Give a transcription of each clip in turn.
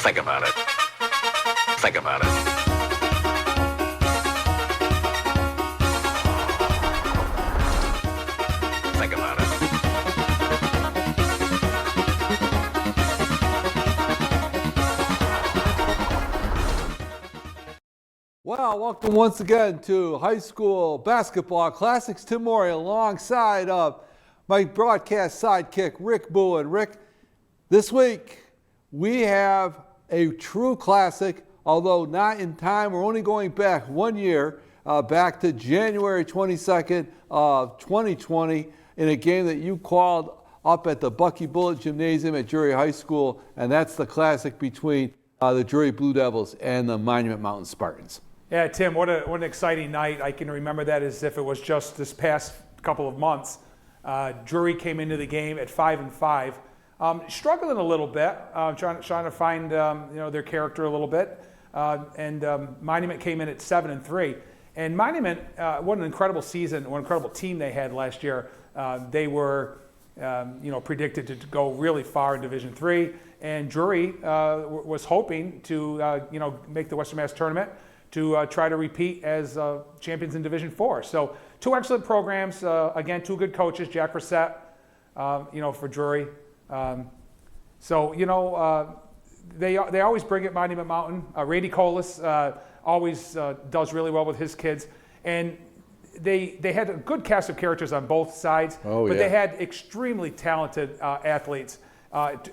Think about it. Think about it. Think about it. Well, welcome once again to High School Basketball Classics. Tim Morey alongside of my broadcast sidekick, Rick Boo. And Rick, this week we have a true classic, although not in time. We're only going back 1 year, back to January 22nd of 2020 in a game that you called up at the Bucky Bullet Gymnasium at Drury High School, and that's the classic between the Drury Blue Devils and the Monument Mountain Spartans. Yeah, Tim, what an exciting night. I can remember that as if it was just this past couple of months. Drury came into the game at 5-5, struggling a little bit, trying to find their character a little bit. And Monument came in at 7-3. And Monument, what an incredible season, what an incredible team they had last year. They were predicted to go really far in Division III. And Drury was hoping to make the Western Mass tournament to try to repeat as champions in Division IV. So two excellent programs. Again, two good coaches, Jack Reset, for Drury. They always bring it Monument Mountain. Randy Colas always does really well with his kids. And they had a good cast of characters on both sides, they had extremely talented athletes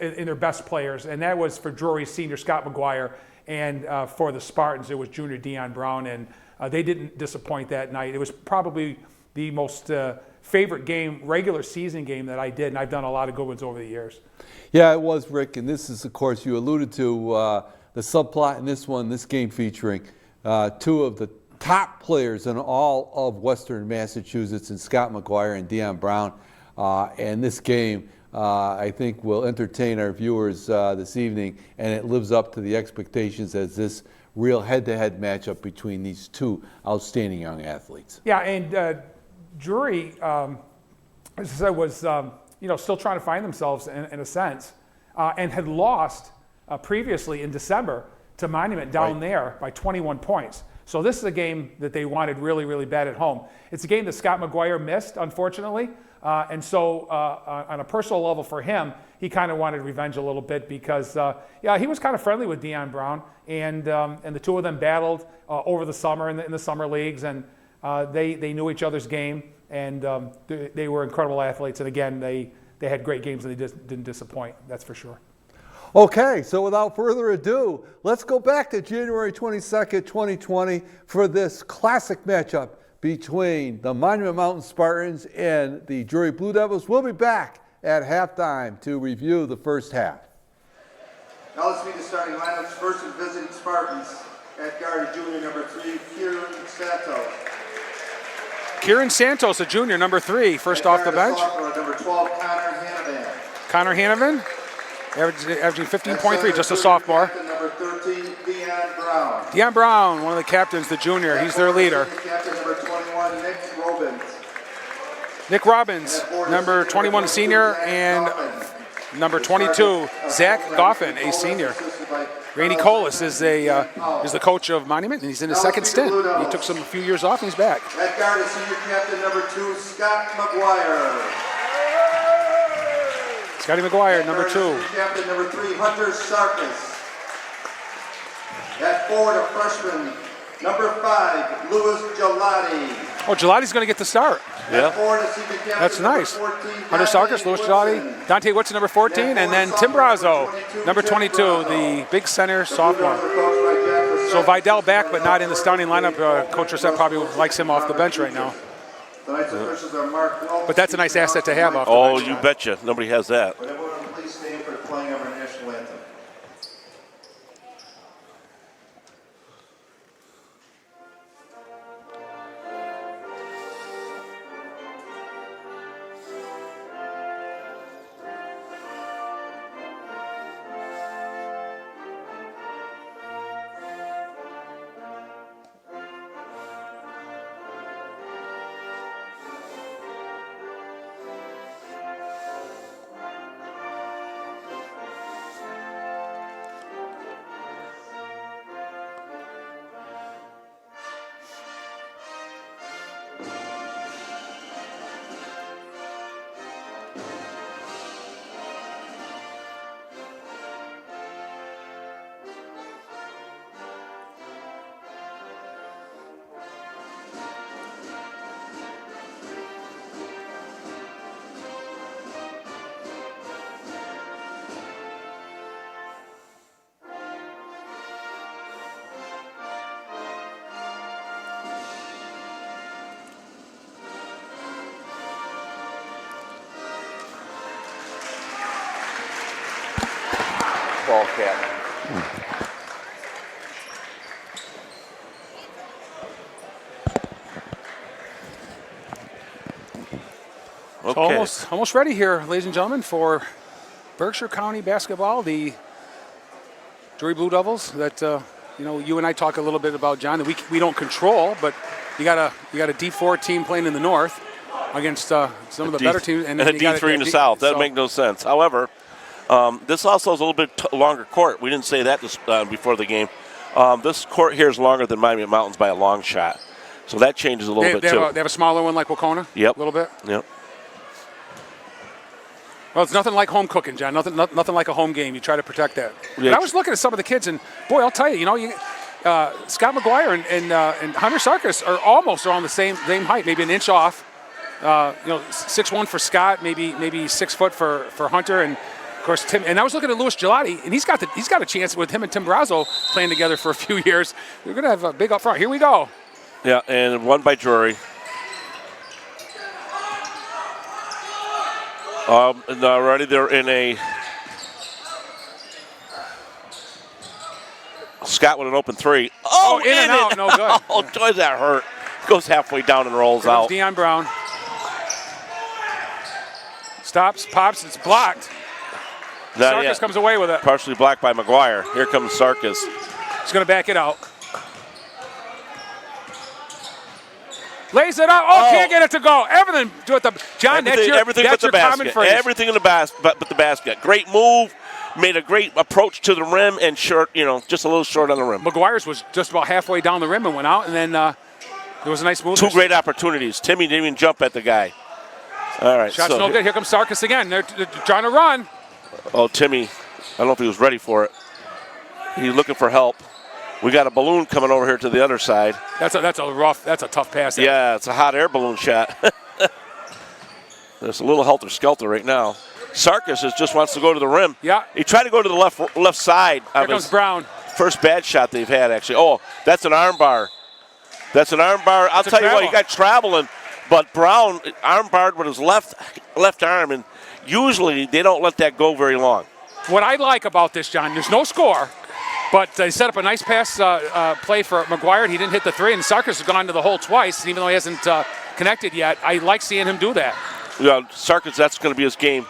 in their best players. And that was for Drury's senior Scott McGuire. And for the Spartans, it was junior Deion Brown, and they didn't disappoint that night. It was probably the most favorite game, regular season game that I did, and I've done a lot of good ones over the years. Yeah, it was, Rick, and this is, of course, you alluded to the subplot in this game featuring two of the top players in all of Western Massachusetts, and Scott McGuire and Deion Brown. And this game, I think, will entertain our viewers this evening, and it lives up to the expectations as this real head-to-head matchup between these two outstanding young athletes. Yeah, and Drury, as I said, was still trying to find themselves in a sense, and had lost previously in December to Monument down there by 21 points. So this is a game that they wanted really, really bad at home. It's a game that Scott McGuire missed, unfortunately. And so on a personal level for him, he kind of wanted revenge a little bit because, he was kind of friendly with Deion Brown. And the two of them battled over the summer in the summer leagues. And they knew each other's game. And they were incredible athletes. And again, they had great games and they just didn't disappoint. That's for sure. Okay, so without further ado, let's go back to January 22nd, 2020 for this classic matchup between the Monument Mountain Spartans and the Drury Blue Devils. We'll be back at halftime to review the first half. Now let's meet the starting lineups. First and visiting Spartans at guard, junior number 3, Kieran Santos. Kieran Santos, a junior, number 3, first off the bench. Sophomore, number 12, Connor Hanavan. Connor Hanavan, averaging 15.3, just a sophomore. Captain, number 13, Deion Brown. Deion Brown, one of the captains, the junior. He's their leader. Captain, number 21, Nick Robbins. Nick Robbins, number 21 senior, and number 22, Zach Goffin, a senior. Randy Colas is the coach of Monument, and he's in his second stint. He took a few years off, and he's back. At guard is senior captain number 2, Scott McGuire. Scotty McGuire, number 2. Senior captain number 3, Hunter Sarkis. At forward, a freshman, number 5, Louis Gelati. Oh, Gelati's going to get the start. Yeah. Forward, senior captain, that's nice. 14, Hunter Sarkis, Louis Gelati, Dante Woodson, number 14, and then Tim Brazo, number 22, the big center sophomore. So Vidal back, but not in the starting lineup. Coach Reset probably likes him off the bench right now. But that's a nice asset to have off the bench. Oh, you betcha. Nobody has that. Everyone, please stand for playing our national anthem. baseball cap. Okay. So almost ready here, ladies and gentlemen, for Berkshire County basketball, the Drury Blue Devils that you and I talk a little bit about, John, that we don't control, but you got a D4 team playing in the north against some of the better teams, and a D3 in the south. That makes no sense. However, this also is a little bit longer court. We didn't say that before the game. This court here is longer than Miami Mountains by a long shot, so that changes a little bit too. They have a smaller one like Wacona. Yep, a little bit. Yep. Well, it's nothing like home cooking, John. Nothing like a home game. You try to protect that. Yeah. But I was looking at some of the kids, and boy, I'll tell you, Scott McGuire and Hunter Sarkis are almost around the same height, maybe an inch off. 6'1" for Scott, maybe 6 foot for Hunter, and of course Tim. And I was looking at Louis Gelati, and he's got a chance with him and Tim Brazzo playing together for a few years. We're gonna have a big up front. Here we go. Yeah, and one by Drury. And already they're in a. Scott with an open three. Oh, in and out, no good. Oh, does that hurt? Goes halfway down and rolls out. Deion Brown. Stops, pops, it's blocked. Sarkis comes away with it. Partially blocked by McGuire. Here comes Sarkis. He's going to back it out. Lays it out. Oh, can't get it to go. Everything with the John. Everything but the common basket. phrase. Everything in the but the basket. Great move. Made a great approach to the rim and short. Just a little short on the rim. McGuire's was just about halfway down the rim and went out, and then there was a nice move. Two great opportunities. Timmy didn't even jump at the guy. All right. Shot's no good. Here comes Sarkis again. They're trying to run. Oh, Timmy. I don't know if he was ready for it. He's looking for help. We got a balloon coming over here to the other side. That's a tough pass. Yeah, it's a hot air balloon shot. There's a little helter-skelter right now. Sarkis just wants to go to the rim. Yeah. He tried to go to the left side. Here comes Brown. First bad shot they've had, actually. Oh, that's an arm bar. I'll tell you what, he got traveling, but Brown arm barred with his left arm, and usually they don't let that go very long. What I like about this, John, there's no score. But they set up a nice pass play for McGuire. He didn't hit the three, and Sarkis has gone to the hole twice, and even though he hasn't connected yet, I like seeing him do that. Yeah, Sarkis, that's going to be his game.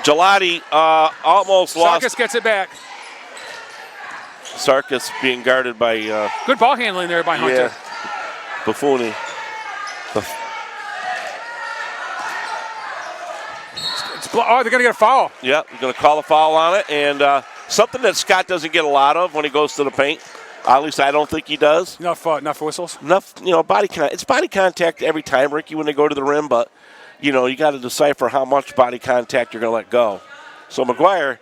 Gelati almost lost. Sarkis gets it back. Sarkis being guarded by... Good ball handling there by Hunter. Yeah, Buffoni. They're going to get a foul. Yeah, they're going to call a foul on it, and... something that Scott doesn't get a lot of when he goes to the paint. At least I don't think he does. Enough whistles. Enough, body contact. It's body contact every time, Ricky, when they go to the rim, but, you got to decipher how much body contact you're going to let go. So McGuire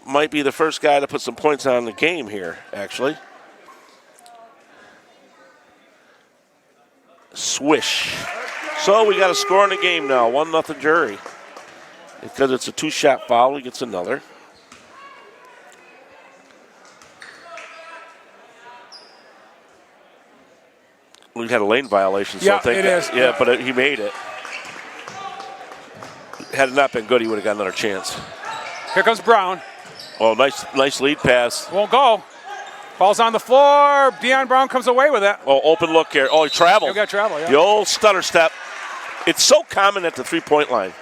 might be the first guy to put some points on the game here, actually. Swish. So we got a score in the game now, 1-0 Drury. Because it's a two-shot foul, he gets another. We had a lane violation, so yeah, I think it is. Yeah, but he made it. Had it not been good, he would have got another chance. Here comes Brown. Oh, nice lead pass. Won't go. Ball's on the floor. Deion Brown comes away with it. Oh, open look here. Oh, he traveled. You got travel, yeah. The old stutter step. It's so common at the three-point line.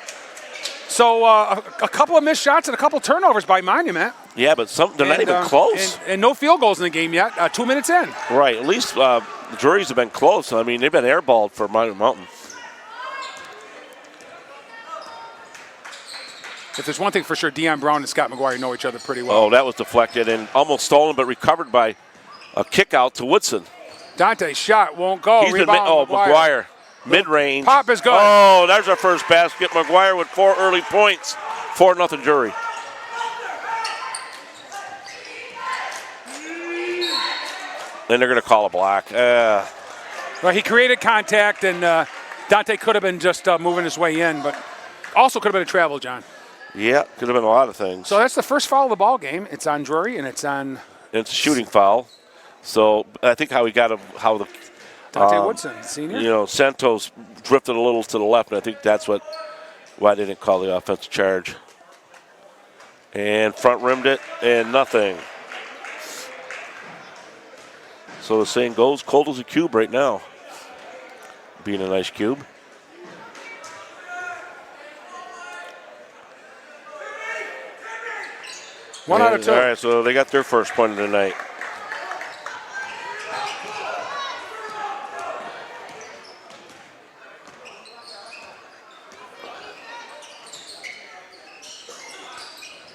So a couple of missed shots and a couple turnovers by Monument. Yeah, but they're not even close. And no field goals in the game yet. 2 minutes in. Right. At least the Drury's have been close. I mean, they've been airballed for Monument Mountain. If there's one thing for sure, Deion Brown and Scott McGuire know each other pretty well. Oh, that was deflected and almost stolen, but recovered by a kick out to Woodson. Dante's shot won't go. McGuire. Mid-range. Pop is good. Oh, there's our first basket. McGuire with 4 early points. 4-0 Drury. Then they're going to call a block. Well, he created contact, and Dante could have been just moving his way in, but also could have been a travel, John. Yeah, could have been a lot of things. So that's the first foul of the ball game. It's on Drury, and it's on... It's a shooting foul. So I think how the Dante Woodson, senior. Santos drifted a little to the left, and I think that's why they didn't call the offensive charge. And front rimmed it, and nothing. So the saying goes, cold as a cube right now. Being a nice cube. One out of two. All right, so they got their first point of the night.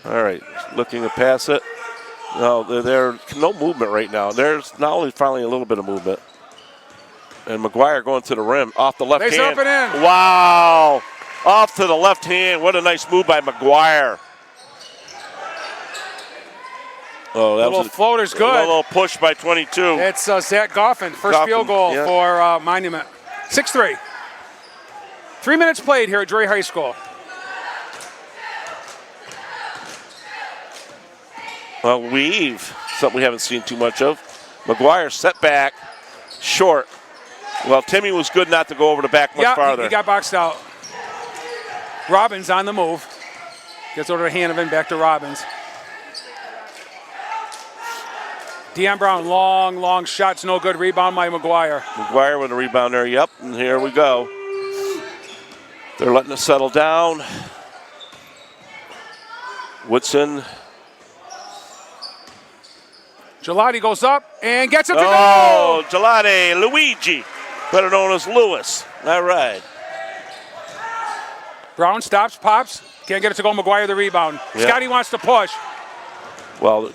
All right, looking to pass it. No, there's no movement right now. There's not only finally a little bit of movement. And McGuire going to the rim off the left Lays hand. up and in. Wow. Off to the left hand. What a nice move by McGuire. Oh, that Little was floater's good. A little push by 22. It's Zach Goffin, first Goffin, field goal yeah. for Monument. 6-3. 3 minutes played here at Drury High School. Well, weave, something we haven't seen too much of. McGuire set back, short. Well, Timmy was good not to go over the back much farther. He got boxed out. Robbins on the move. Gets over to Hanovan, back to Robbins. Deion Brown, long shots, no good. Rebound by McGuire. McGuire with a rebound there, yep, and here we go. They're letting it settle down. Woodson. Gelati goes up and gets it to Oh, go. Gelati, Luigi, better known as Lewis. All right. Brown stops, pops. Can't get it to go. McGuire the rebound. Yeah. Scotty wants to push. Well,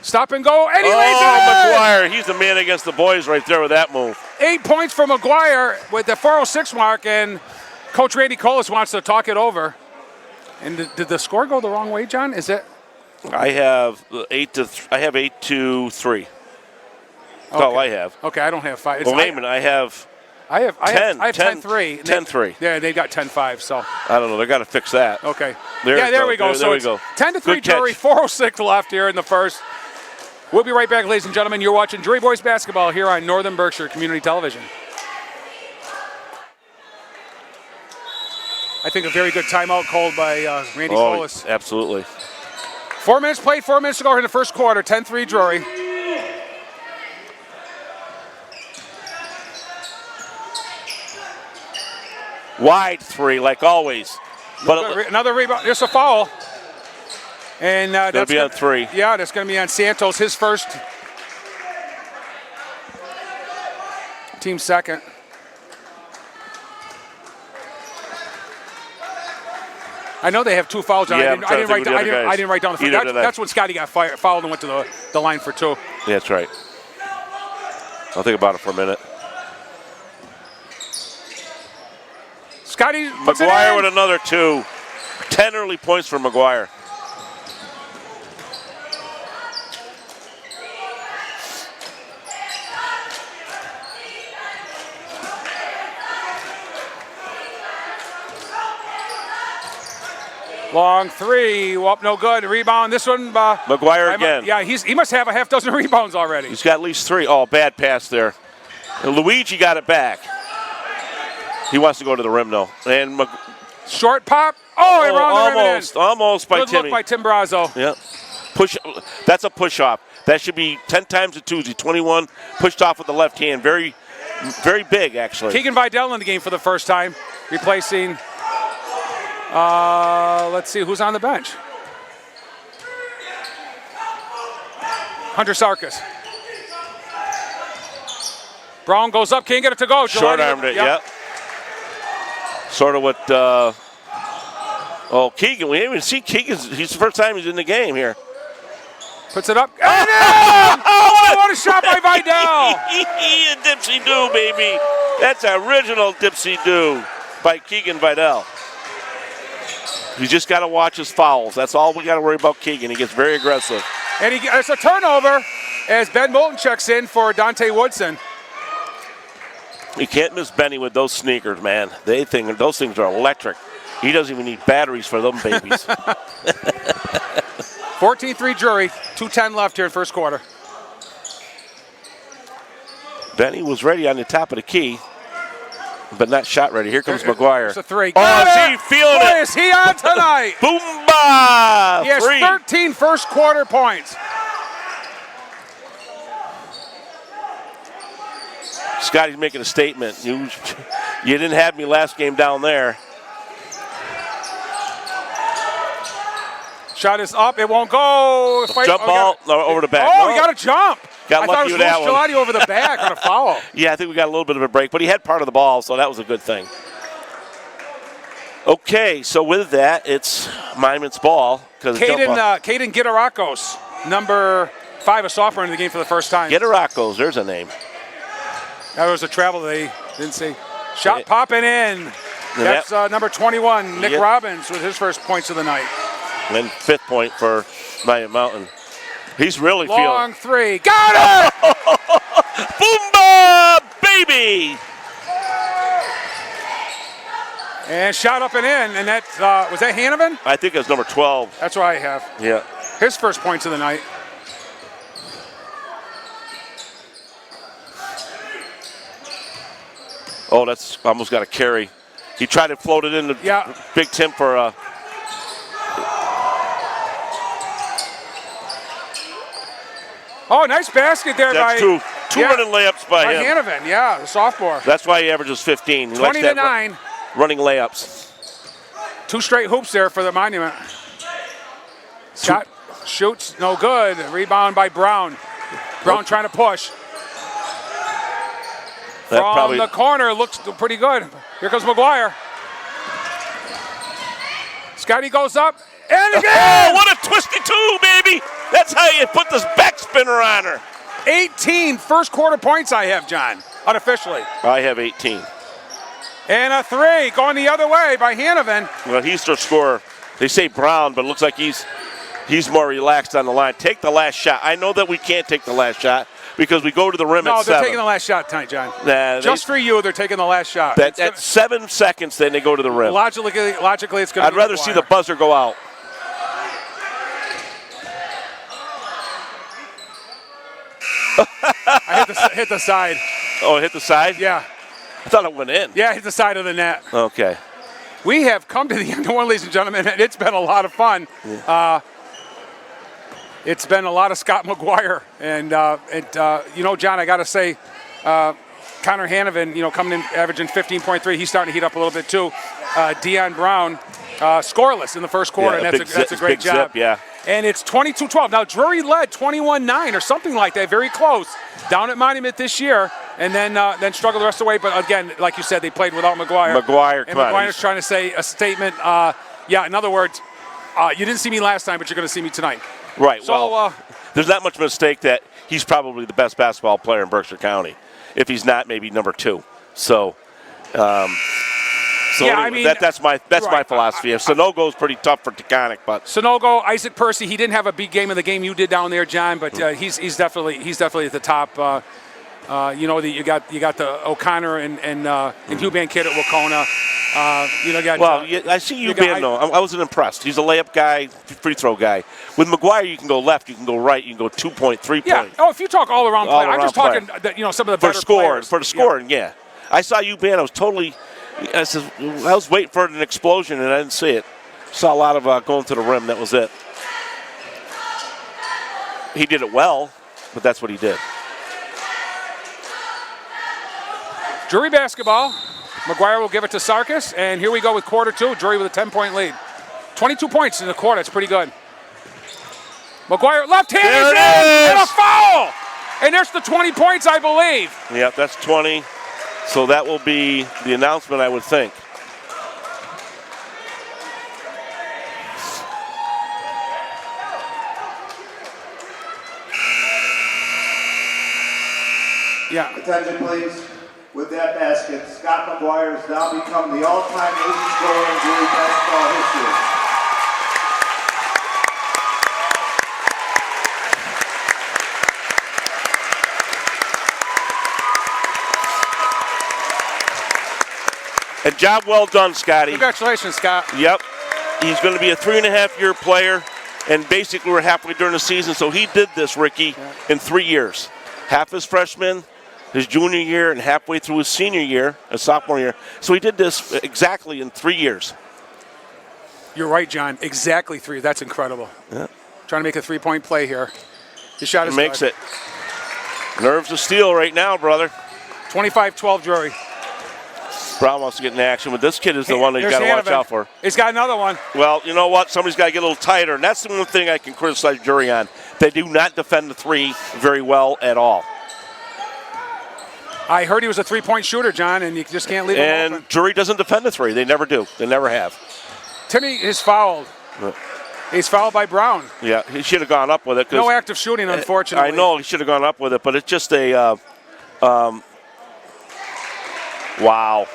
Stop and go. And he lays it in. McGuire, he's the man against the boys right there with that move. 8 points for McGuire with the 4:06 mark, and Coach Randy Colas wants to talk it over. And did the score go the wrong way, John? Is it? I have 8-3. That's all I have. Okay, I don't have 5. Well, wait a minute, I have 10-3. 10-3. Yeah, they got 10-5, so. I don't know. They got to fix that. Okay. There we go. There So we it's go. 10-3 Good catch. Drury, 4:06 left here in the first. We'll be right back, ladies and gentlemen. You're watching Drury Boys basketball here on Northern Berkshire Community Television. I think a very good timeout called by Randy Colas. Absolutely. 4 minutes played, 4 minutes to go in the first quarter. 10-3 Drury. Wide three, like always. But Another rebound. There's a foul. And it's going to be on 3. Yeah, that's going to be on Santos, his first. Team second. I know they have 2 fouls on. Yeah, I didn't write down the Either foul. did I. That's when Scotty got fouled and went to the line for 2. Yeah, that's right. I'll think about it for a minute. Scotty puts it McGuire in. with another 2. 10 early points for McGuire. Long 3. Well, no good. Rebound. This one. McGuire again. Yeah, he must have a half dozen rebounds already. He's got at least 3. Oh, bad pass there. And Luigi got it back. He wants to go to the rim, though. And Short pop. Oh, around the rim and in. almost by Good Timmy. look by Tim Brazo. Yeah. That's a push-off. That should be 10 times a Tuesday. 21, pushed off with the left hand. Very, very big, actually. Keegan Vidal in the game for the first time, replacing, let's see, who's on the bench? Hunter Sarkis. Brown goes up, can't get it to go. Short-armed it, yep. Sort of what, Keegan. We didn't even see Keegan. He's the first time he's in the game here. Puts it up. And in! Oh, what a shot by Vidal. A dipsy-do, baby. That's original dipsy-do by Keegan Vidal. You just got to watch his fouls. That's all we got to worry about Keegan. He gets very aggressive. And it's a turnover as Ben Moulton checks in for Dante Woodson. You can't miss Benny with those sneakers, man. Those things are electric. He doesn't even need batteries for them babies. 14-3 Drury, 2:10 left here in first quarter. Benny was ready on the top of the key. but not shot ready. Here comes McGuire. It's a three. Oh, Got is he it! feeling Boy, it? is he on tonight? Boomba! He has Three. 13 first quarter points. Scotty's making a statement. You didn't have me last game down there. Shot is up. It won't go. Jump ball over the back. Oh, No. he got a jump. Got I thought lucky it was with that Louis one. Gelati over the back on a foul. Yeah, I think we got a little bit of a break, but he had part of the ball, so that was a good thing. Okay, so with that, it's Monuments ball. Caden Gitarakos, number 5, a sophomore in the game for the first time. Gitarakos, there's a name. That was a travel they didn't see. Shot popping in. That's number 21, Nick Robbins, with his first points of the night. And 5th point for Monument Mountain. He's really feeling. Long three. Got it! Boomba, baby! And shot up and in. And that, was that Hanovan? I think it's number 12. That's what I have. Yeah. His first points of the night. Oh, that's almost got a carry. He tried to float it into Big Tim for a. Oh, nice basket there That's by two running layups by him. Hanovan, the sophomore. That's why he averages 15. He 20 likes to that 9. Running layups. 2 straight hoops there for the Monument. Shot, shoots, no good. Rebound by Brown. Brown trying to push. From the corner, looks pretty good. Here comes McGuire. Scotty goes up, and again! Oh, what a twisty two, baby! That's how you put this back spinner on her. 18 first quarter points I have, John, unofficially. I have 18. And a 3 going the other way by Hanovan. Well, he's their scorer. They say Brown, but it looks like he's more relaxed on the line. Take the last shot. I know that we can't take the last shot because we go to the rim at 7. No, they're taking the last shot tonight, John. Just for you, they're taking the last shot. At 7 seconds, then they go to the rim. Logically, it's going to I'd rather see the buzzer go out. I hit the side. Oh, it hit the side? Yeah. I thought it went in. Yeah, hit the side of the net. Okay. We have come to the end of one, ladies and gentlemen, and it's been a lot of fun. Yeah. It's been a lot of Scott McGuire. And John, I got to say, Connor Hanovan, coming in, averaging 15.3. He's starting to heat up a little bit, too. Deion Brown, scoreless in the first quarter, and that's a great job. Zip, yeah. And it's 22-12. Now, Drury led 21-9 or something like that, very close, down at Monument this year, and then struggled the rest of the way. But, again, like you said, they played without McGuire. And McGuire's trying to say a statement. In other words, you didn't see me last time, but you're going to see me tonight. Right. So, well, there's not much mistake that he's probably the best basketball player in Berkshire County. If he's not, maybe number 2. So that's my philosophy. Sonogo's pretty tough for Taconic, but Sonogo, Isaac Percy, he didn't have a big game of the game you did down there, John, but he's definitely at the top. You got the O'Connor and Hugh Bankett at Wacona. I see you, though. I wasn't impressed. He's a layup guy, free throw guy. With McGuire, you can go left, you can go right, you can go 2 point, 3 point. Yeah. Oh, if you talk all around play, I'm just talking. Some of the better players. For the scoring, yeah. I saw you, man. I was waiting for an explosion, and I didn't see it. Saw a lot of going to the rim. That was it. He did it well, but that's what he did. Drury basketball. McGuire will give it to Sarkis, and here we go with quarter 2. Drury with a 10-point lead. 22 points in the quarter. It's pretty good. McGuire left-handed and a foul! And there's the 20 points, I believe. Yeah, that's 20. So that will be the announcement, I would think. Yeah. Attention, please. With that basket, Scott McGuire has now become the all-time leading scorer in Drury basketball history. And job well done, Scotty. Congratulations, Scott. Yep. He's going to be a 3.5-year player, and basically we're halfway during the season, so he did this, Ricky, in 3 years. Half his freshman, his junior year and halfway through his senior year, his sophomore year. So he did this exactly in 3 years. You're right, John. Exactly 3. That's incredible. Yeah. Trying to make a 3-point play here. His shot is Makes good. it. Nerves of steel right now, brother. 25-12 Drury. Brown wants to get in action, but this kid is the one that you There's got to watch Hanovan. out for. He's got another one. Well, you know what? Somebody's got to get a little tighter, and that's the one thing I can criticize Drury on. They do not defend the 3 very well at all. I heard he was a 3-point shooter, John, and you just can't leave him And open. Drury doesn't defend the 3. They never do. They never have. Timmy is fouled. He's fouled by Brown. Yeah, he should have gone up with it. No active shooting, unfortunately. I know he should have gone up with it, but it's just a wow.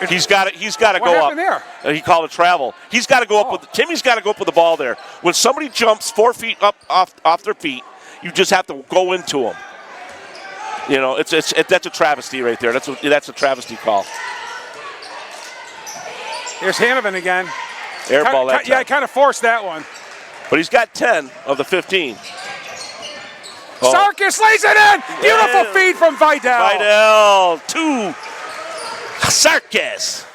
He's got it. He's got to What go up. happened there? He called it travel. He's got to go up with. Timmy's got to go up with the ball there. When somebody jumps 4 feet up off their feet, you just have to go into them. You know, that's a travesty right there. That's a travesty call. Here's Hanovan again. Air ball that time. Yeah, I kind of forced that one. But he's got 10 of the 15. Sarkis lays it in. Beautiful feed from Vidal. Vidal to Sarkis.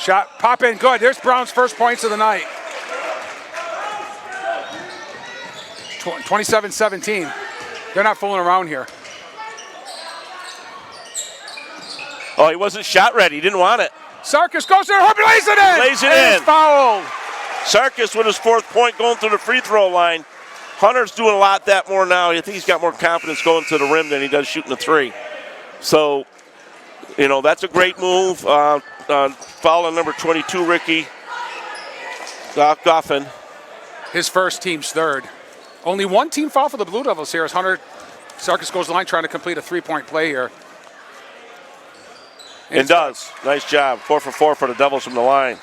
Shot pop in good. There's Brown's first points of the night. 27-17. They're not fooling around here. Oh, he wasn't shot ready. He didn't want it. Sarkis goes to the hoop, lays it in. Lays it and in. He's fouled. Sarkis with his 4th point going through the free throw line. Hunter's doing a lot that more now. I think he's got more confidence going to the rim than he does shooting the 3. So, you know, that's a great move. Foul on number 22, Ricky Goffin. His first, team's third. Only one team foul for the Blue Devils here as Sarkis goes to the line trying to complete a 3-point play here. And does. Nice job. 4 for 4 for the Devils from the line.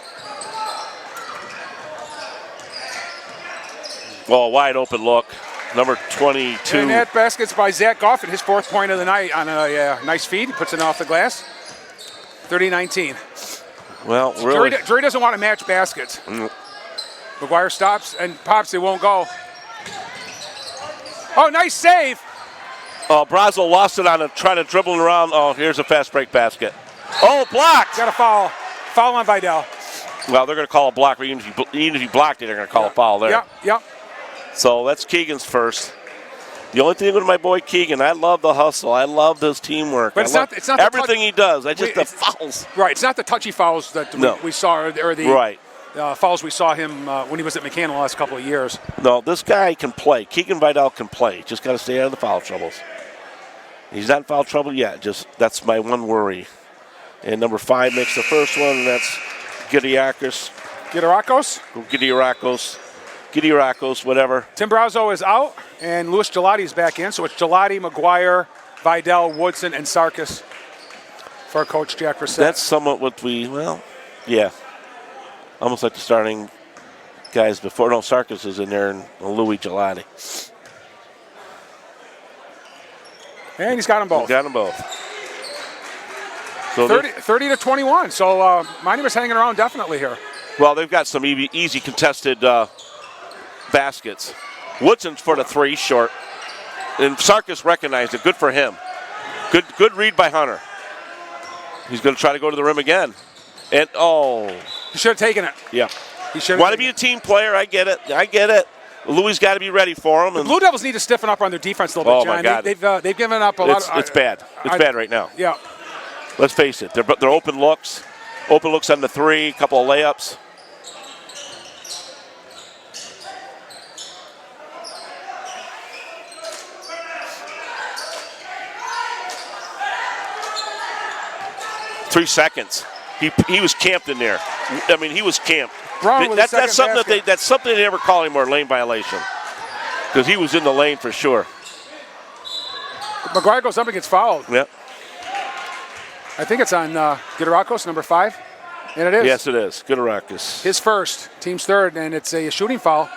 Well, a wide open look. Number 22. And that basket's by Zach Goffin, his 4th point of the night on a nice feed. He puts it off the glass. 30-19. Well, really. Drury doesn't want to match baskets. McGuire stops and pops. It won't go. Oh, nice save. Oh, Brazo lost it on him, trying to dribble around. Oh, here's a fast break basket. Oh, blocked. Got a foul. Foul on Vidal. Well, they're going to call a block. Even if you blocked it, they're going to call a foul there. Yep. So that's Keegan's first. The only thing with my boy Keegan, I love the hustle. I love this teamwork. But it's not everything he does. The fouls. Right. It's not the touchy fouls that we saw, or the fouls we saw him when he was at McCann the last couple of years. No, this guy can play. Keegan Vidal can play. Just got to stay out of the foul troubles. He's not in foul trouble yet. That's my one worry. And number 5 makes the first one, and that's Gidiakos. Gidiakos, whatever. Tim Brazo is out, and Louis Gelati is back in. So it's Gelati, McGuire, Vidal, Woodson, and Sarkis for Coach Jack Brissett. That's somewhat what almost like the starting guys before. No, Sarkis is in there, and Louis Gelati. And he's got them both. So 30-21. So Miami is hanging around definitely here. Well, they've got some easy contested baskets. Woodson's for the 3, short. And Sarkis recognized it. Good for him. Good read by Hunter. He's going to try to go to the rim again. And, he should have taken it. Yeah. He should. Want to be a team player. I get it. Louis got to be ready for him. The Blue Devils need to stiffen up on their defense a little bit, John. My God. They've given up a lot. It's bad. It's bad right now. Yeah. Let's face it. They're open looks. Open looks on the 3, couple of layups. Three seconds. He was camped in there. I mean, he was camped. That's something they never call anymore, lane violation. Because he was in the lane for sure. McGuire goes up and gets fouled. Yep. I think it's on Giderakos, number 5. And it is. Yes, it is. Giderakos. His first, team's third, and it's a shooting foul.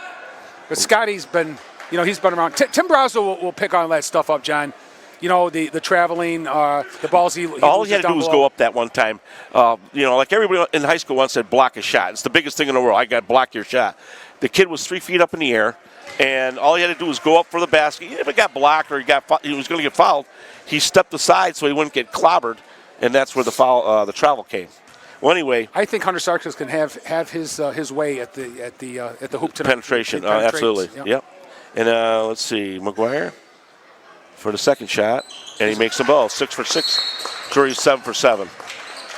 But Scotty's been, he's been around. Tim Brazo will pick on that stuff up, John. the traveling, the balls all he had to do was go up that one time. Like everybody in high school once said, block a shot. It's the biggest thing in the world. I got to block your shot. The kid was 3 feet up in the air, and all he had to do was go up for the basket. If it got blocked or he was going to get fouled, he stepped aside so he wouldn't get clobbered, and that's where the travel came. Well, anyway, I think Hunter Sarkis can have his way at the hoop tonight. Penetration, absolutely. Yep. And let's see, McGuire for the second shot, and he makes them both. 6 for 6. Drury's 7 for 7.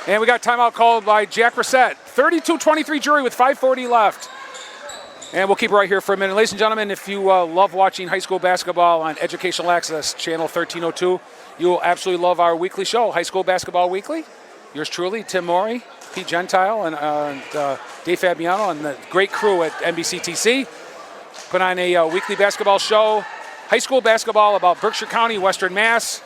And we got timeout called by Jack Brissett. 32-23 Drury with 5:40 left. And we'll keep it right here for a minute. Ladies and gentlemen, if you love watching high school basketball on Educational Access, channel 1302, you will absolutely love our weekly show, High School Basketball Weekly. Yours truly, Tim Morey, Pete Gentile, and Dave Fabiano, and the great crew at NBCTC. Put on a weekly basketball show, high school basketball about Berkshire County, Western Mass,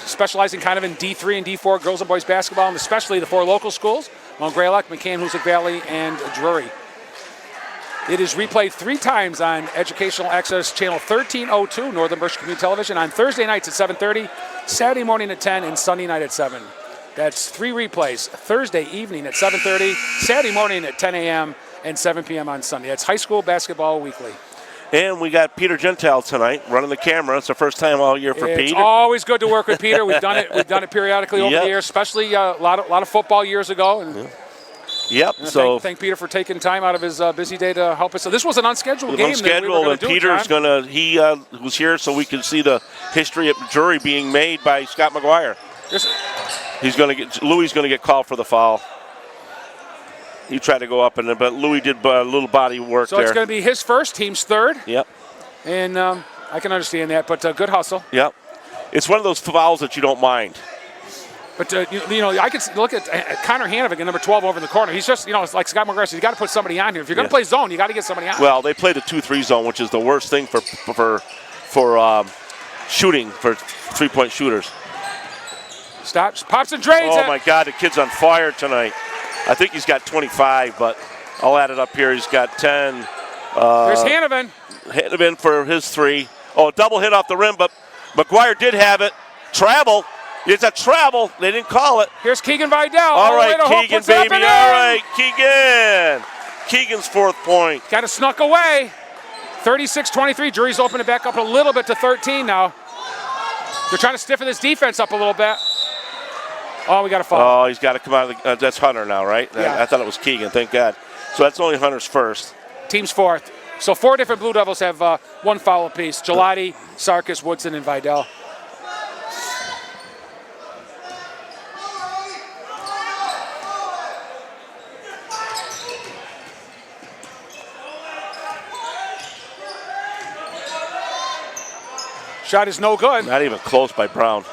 specializing kind of in D3 and D4 girls and boys basketball, and especially the 4 local schools, Mount Greylock, McCann, Hoosick Valley, and Drury. It is replayed 3 times on Educational Access Channel 1302, Northern Berkshire Community Television, on Thursday nights at 7:30, Saturday morning at 10, and Sunday night at 7. That's 3 replays, Thursday evening at 7:30, Saturday morning at 10 a.m., and 7 p.m. on Sunday. That's High School Basketball Weekly. And we got Peter Gentile tonight running the camera. It's the first time all year for Peter. It's always good to work with Peter. We've done it periodically over the years, especially a lot of football years ago. And Yep. So thank Peter for taking time out of his busy day to help us. So this was an unscheduled game. And Peter's he was here so we could see the history of Drury being made by Scott McGuire. Louis going to get called for the foul. He tried to go up, but Louis did a little body work there. So it's going to be his first, team's third. Yep. And I can understand that, but good hustle. Yep. It's one of those fouls that you don't mind. But, I could look at Connor Hanovigan, number 12, over in the corner. He's just, it's like Scott McGuire said, you got to put somebody on here. If you're going to play zone, you got to get somebody on. Well, they play the 2-3 zone, which is the worst thing for shooting, for three-point shooters. Stops, pops and drains. Oh, my God, the kid's on fire tonight. I think he's got 25, but I'll add it up here. He's got 10. There's Hanovan. Hanovan for his 3. Oh, double hit off the rim, but McGuire did have it. Travel. It's a travel. They didn't call it. Here's Keegan Vidal. All right, Keegan, baby. All right, Keegan. Keegan's 4th point. Got it snuck away. 36-23. Drury's opened it back up a little bit to 13 now. They're trying to stiffen this defense up a little bit. Oh, we got a foul. Oh, he's got to come out of the that's Hunter now, right? Yeah. I thought it was Keegan, thank God. So that's only Hunter's first. Team's 4th. So 4 different Blue Devils have 1 foul apiece. Gelati, Sarkis, Woodson, and Vidal. Shot is no good. Not even close by Brown.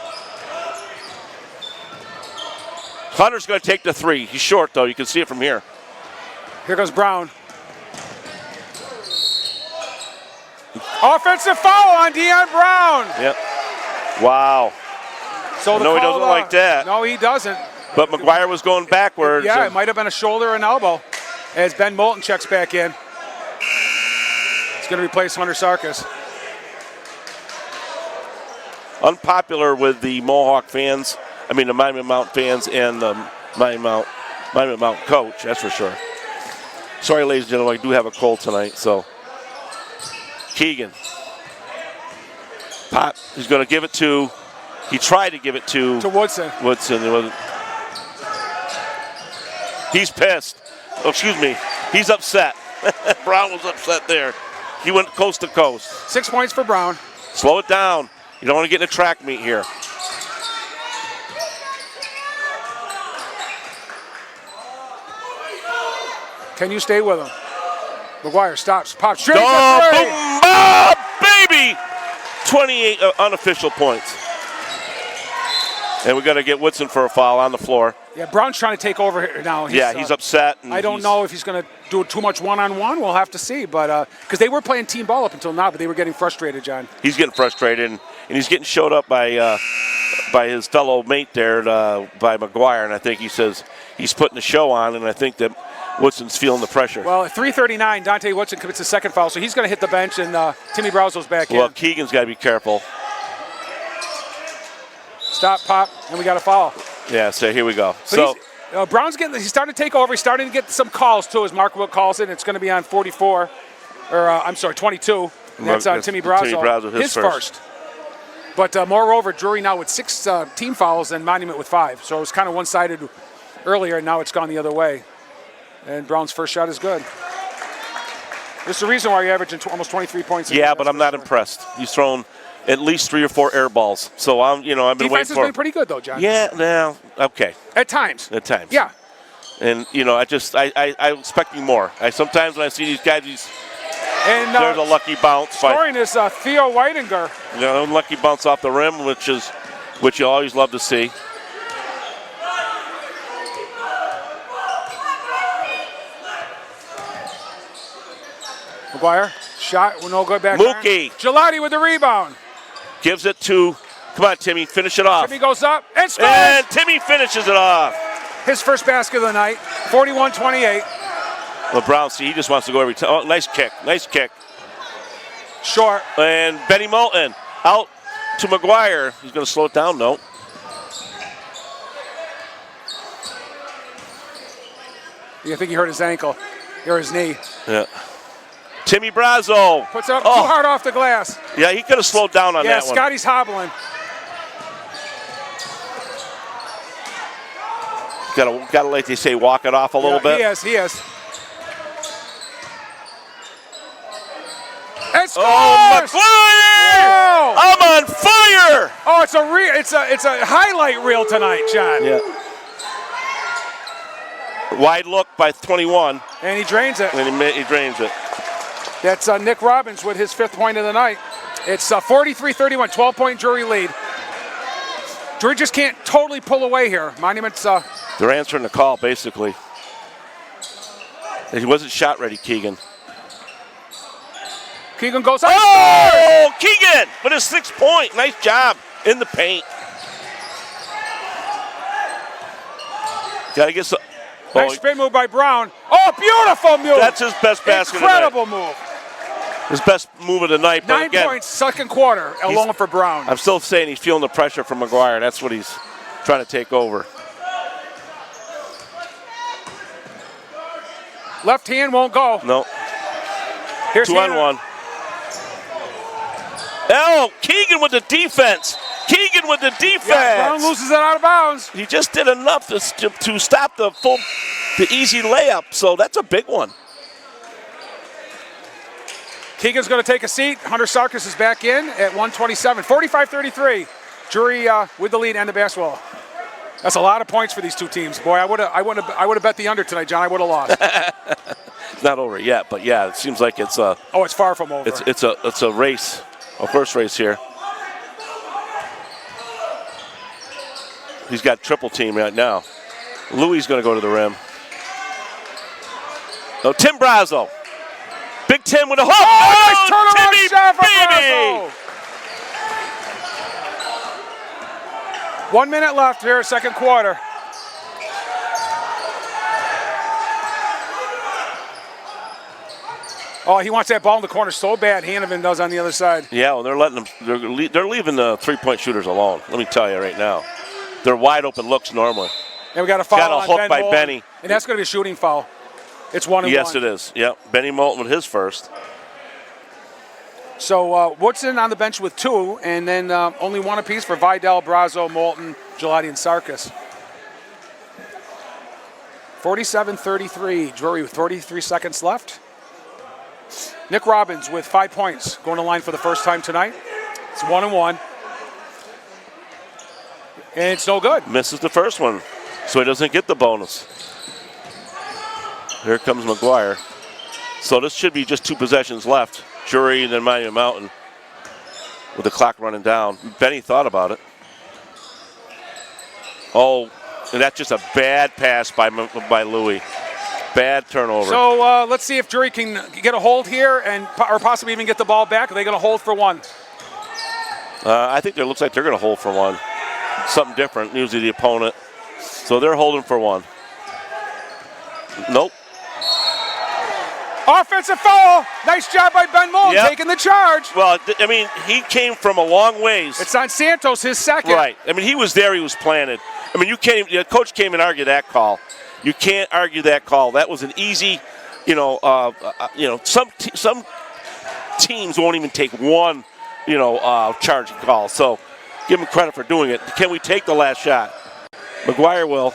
Hunter's going to take the 3. He's short, though. You can see it from here. Here goes Brown. Offensive foul on Deion Brown. Yep. Wow. So no, he doesn't like that. No, he doesn't. But McGuire was going backwards. Yeah, it might have been a shoulder or an elbow. As Ben Moulton checks back in. He's going to replace Hunter Sarkis. Unpopular with the Mohawk fans. I mean, the Miami Mount fans and the Miami Mount coach, that's for sure. Sorry, ladies and gentlemen, I do have a cold tonight, so. Keegan. Pop, he's going to give it to, he tried to give it to Woodson. Woodson. He's pissed. Oh, excuse me. He's upset. Brown was upset there. He went coast to coast. 6 points for Brown. Slow it down. You don't want to get in a track meet here. Can you stay with him? McGuire stops, pops, straight. Oh, baby! 28 unofficial points. And we got to get Woodson for a foul on the floor. Yeah, Brown's trying to take over here now. He's upset. I don't know if he's going to do too much one-on-one. We'll have to see. But because they were playing team ball up until now, but they were getting frustrated, John. He's getting frustrated, and he's getting showed up by his fellow mate there, by McGuire. And I think he says he's putting the show on, and I think that Woodson's feeling the pressure. Well, at 3:39, Dante Woodson commits a second foul, so he's going to hit the bench, and Timmy Brazo's back in. Well, Keegan's got to be careful. Stop, pop, and we got a foul. Yeah, so here we go. So Brown's he's starting to take over. He's starting to get some calls, too, as Mark Wood calls it. It's going to be on 44, or 22. And that's on Timmy Brazo. Timmy Brazo, his first. But moreover, Drury now with 6 team fouls and Monument with 5. So it was kind of one-sided earlier, and now it's gone the other way. And Brown's first shot is good. This is the reason why you're averaging almost 23 points. Yeah, but I'm not impressed. He's thrown at least 3 or 4 air balls. So I've been waiting for. Defense has been pretty good though, John. Yeah, no, okay. At times. Yeah. And I'm expecting more. Sometimes when I see these guys, there's a lucky bounce. Scoring is Theo Weidinger. Unlucky bounce off the rim, which you always love to see. McGuire, shot, no good back. Mookie. Gelati with the rebound. Gives it to, come on, Timmy, finish it off. Timmy goes up and scores. And Timmy finishes it off. His first basket of the night, 41-28. Brown, he just wants to go every time. Oh, nice kick. Short. And Benny Moulton out to McGuire. He's going to slow it down, no. I think he hurt his ankle or his knee. Yeah. Timmy Brazo. Puts it up too hard off the glass. Yeah, he could have slowed down on that one. Yeah, Scotty's hobbling. Got to, like they say, walk it off a little bit. He is. And scores! Oh, McGuire! Whoa! I'm on fire! Oh, it's a highlight reel tonight, John. Yeah. Wide look by 21. And he drains it. And he drains it. That's Nick Robbins with his 5th point of the night. It's 43-31, 12-point Drury lead. Drury just can't totally pull away here. Monument's... They're answering the call, basically. He wasn't shot ready, Keegan. Keegan goes up. Oh, Keegan with his 6th point. Nice job in the paint. Got to get some... Nice spin move by Brown. Oh, beautiful move. That's his best basket Incredible of the night. move. His best move of the night. 9 points, second quarter, alone for Brown. I'm still saying he's feeling the pressure from McGuire. That's what he's trying to take over. Left hand won't go. No. Here's 2 on 1. Oh, Keegan with the defense. Yeah, Brown loses it out of bounds. He just did enough to stop the easy layup, so that's a big one. Keegan's going to take a seat. Hunter Sarkis is back in at 127. 45-33. Drury with the lead and the basketball. That's a lot of points for these two teams. Boy, I would have bet the under tonight, John. I would have lost. It's not over yet, but yeah, it seems like it's a. Oh, it's far from over. It's a race, a first race here. He's got triple team right now. Louis going to go to the rim. No, Tim Brazo. Big Tim with a hook. Oh, nice turnaround shot from baby! Brazo. 1 minute left here, second quarter. Oh, he wants that ball in the corner so bad. Hanovan does on the other side. Yeah, well, they're letting them. They're leaving the three-point shooters alone. Let me tell you right now, they're wide open looks normally. And we got a foul Got a on hook Ben by Moulton. Benny. And that's going to be a shooting foul. It's 1 and 1. Yes, it is. Yep, Benny Moulton with his first. So Woodson on the bench with 2, and then only 1 apiece for Vidal, Brazo, Moulton, Gelati, and Sarkis. 47-33. Drury with 33 seconds left. Nick Robbins with 5 points, going to line for the first time tonight. It's 1 and 1. And it's no good. Misses the first one, so he doesn't get the bonus. Here comes McGuire. So this should be just 2 possessions left. Drury and then Monument Mountain with the clock running down. Benny thought about it. Oh, and that's just a bad pass by Louis. Bad turnover. So let's see if Drury can get a hold here or possibly even get the ball back. Are they going to hold for 1? I think it looks like they're going to hold for 1. Something different, usually the opponent. So they're holding for 1. Nope. Offensive foul. Nice job by Ben Mullen taking the charge. Well, I mean, he came from a long ways. It's on Santos, his second. Right. I mean, he was there. He was planted. I mean, coach came and argued that call. You can't argue that call. That was an easy, some teams won't even take one, charging call. So give him credit for doing it. Can we take the last shot? McGuire will.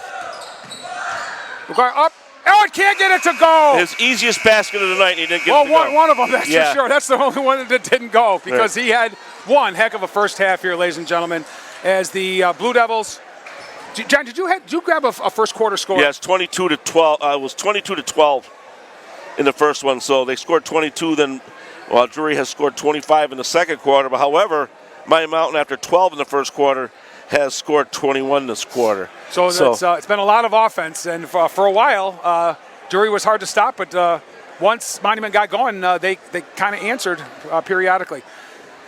McGuire up. Oh, it can't get it to go. His easiest basket of the night, he didn't get it to go. One of them, that's for sure. That's the only one that didn't go because he had one heck of a first half here, ladies and gentlemen, as the Blue Devils. John, did you grab a first quarter score? Yes, 22 to 12. It was 22 to 12 in the first one. So they scored 22. Then, Drury has scored 25 in the second quarter. But however, Mighty Mountain, after 12 in the first quarter, has scored 21 this quarter. So it's been a lot of offense, and for a while, Drury was hard to stop. But once Monument got going, they kind of answered periodically.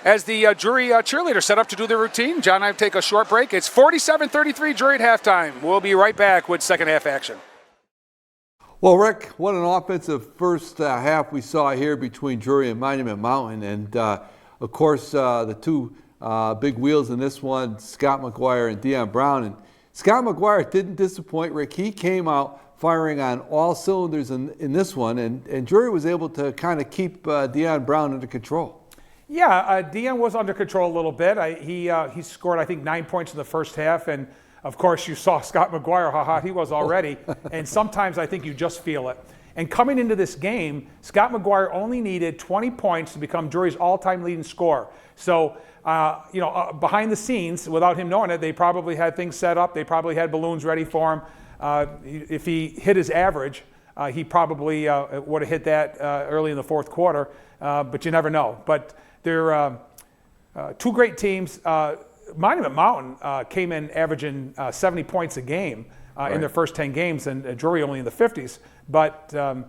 As the Drury cheerleaders set up to do their routine, John and I take a short break. It's 47-33 Drury at halftime. We'll be right back with second half action. Well, Rick, what an offensive first half we saw here between Drury and Monument Mountain. And, of course, the two big wheels in this one, Scott McGuire and Deion Brown. And Scott McGuire didn't disappoint, Rick. He came out firing on all cylinders in this one, and Drury was able to kind of keep Deion Brown under control. Yeah, Deion was under control a little bit. He scored, I think, 9 points in the first half, and of course you saw Scott McGuire, how hot he was already, and sometimes I think you just feel it. And coming into this game, Scott McGuire only needed 20 points to become Drury's all-time leading scorer. So, behind the scenes, without him knowing it, they probably had things set up. They probably had balloons ready for him. If he hit his average, he probably would have hit that early in the fourth quarter, but you never know. But they're two great teams. Monument Mountain came in averaging 70 points a game in their first 10 games, and Drury only in the 50s. But they're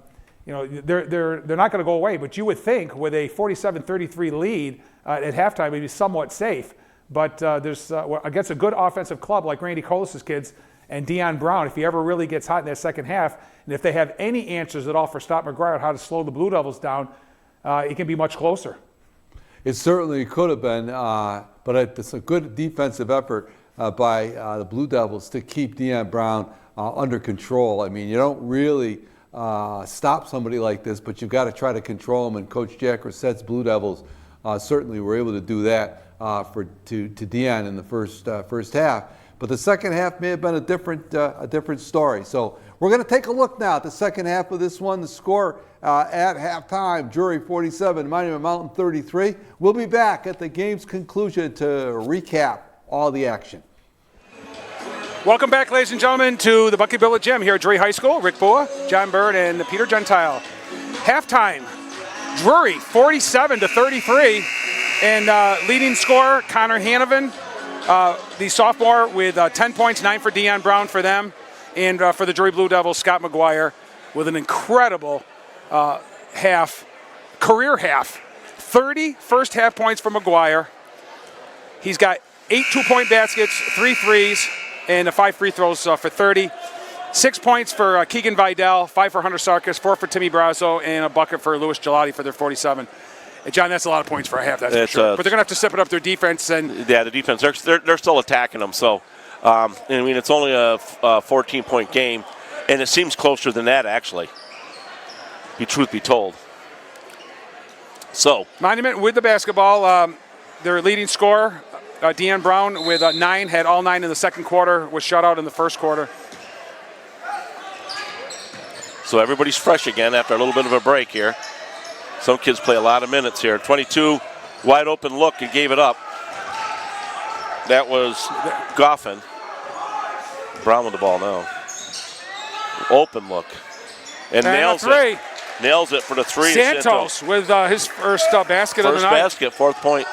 not going to go away. But you would think with a 47-33 lead at halftime, it'd be somewhat safe. But there's against a good offensive club like Randy Colis's kids and Deion Brown, if he ever really gets hot in that second half, and if they have any answers at all for Scott McGuire on how to slow the Blue Devils down, it can be much closer. It certainly could have been, but it's a good defensive effort by the Blue Devils to keep Deion Brown under control. I mean, you don't really stop somebody like this, but you've got to try to control him, and Coach Jack Rissette's Blue Devils certainly were able to do that to Deion in the first half. But the second half may have been a different story. So we're going to take a look now at the second half of this one. The score at halftime: Drury 47, Monument Mountain 33. We'll be back at the game's conclusion to recap all the action. Welcome back, ladies and gentlemen, to the Bucky Billet Gym here at Drury High School. Rick Bua, John Bird, and Peter Gentile. Halftime: Drury 47-33, and leading scorer Connor Hanovan, the sophomore, with 10 points, 9 for Deion Brown for them, and for the Drury Blue Devils, Scott McGuire with an incredible career half. 30 first half points for McGuire. He's got 8 two-point baskets, 3 threes, and 5 free throws for 30. 6 points for Keegan Vidal, 5 for Hunter Sarkis, 4 for Timmy Brazo, and a bucket for Louis Gelati for their 47. And John, that's a lot of points for a half, that's for sure. But they're going to have to step it up their defense. Yeah, the defense, they're still attacking them. So, I mean, it's only a 14-point game, and it seems closer than that, actually, truth be told. So Monument with the basketball. Their leading scorer, Deion Brown, with 9, had all 9 in the second quarter, was shut out in the first quarter. So everybody's fresh again after a little bit of a break here. Some kids play a lot of minutes here. 22, wide open look, and gave it up. That was Goffin. Brown with the ball now. Open look. And nails it. Nails it for the 3. Santos with his first basket of the night. First basket, 4th point.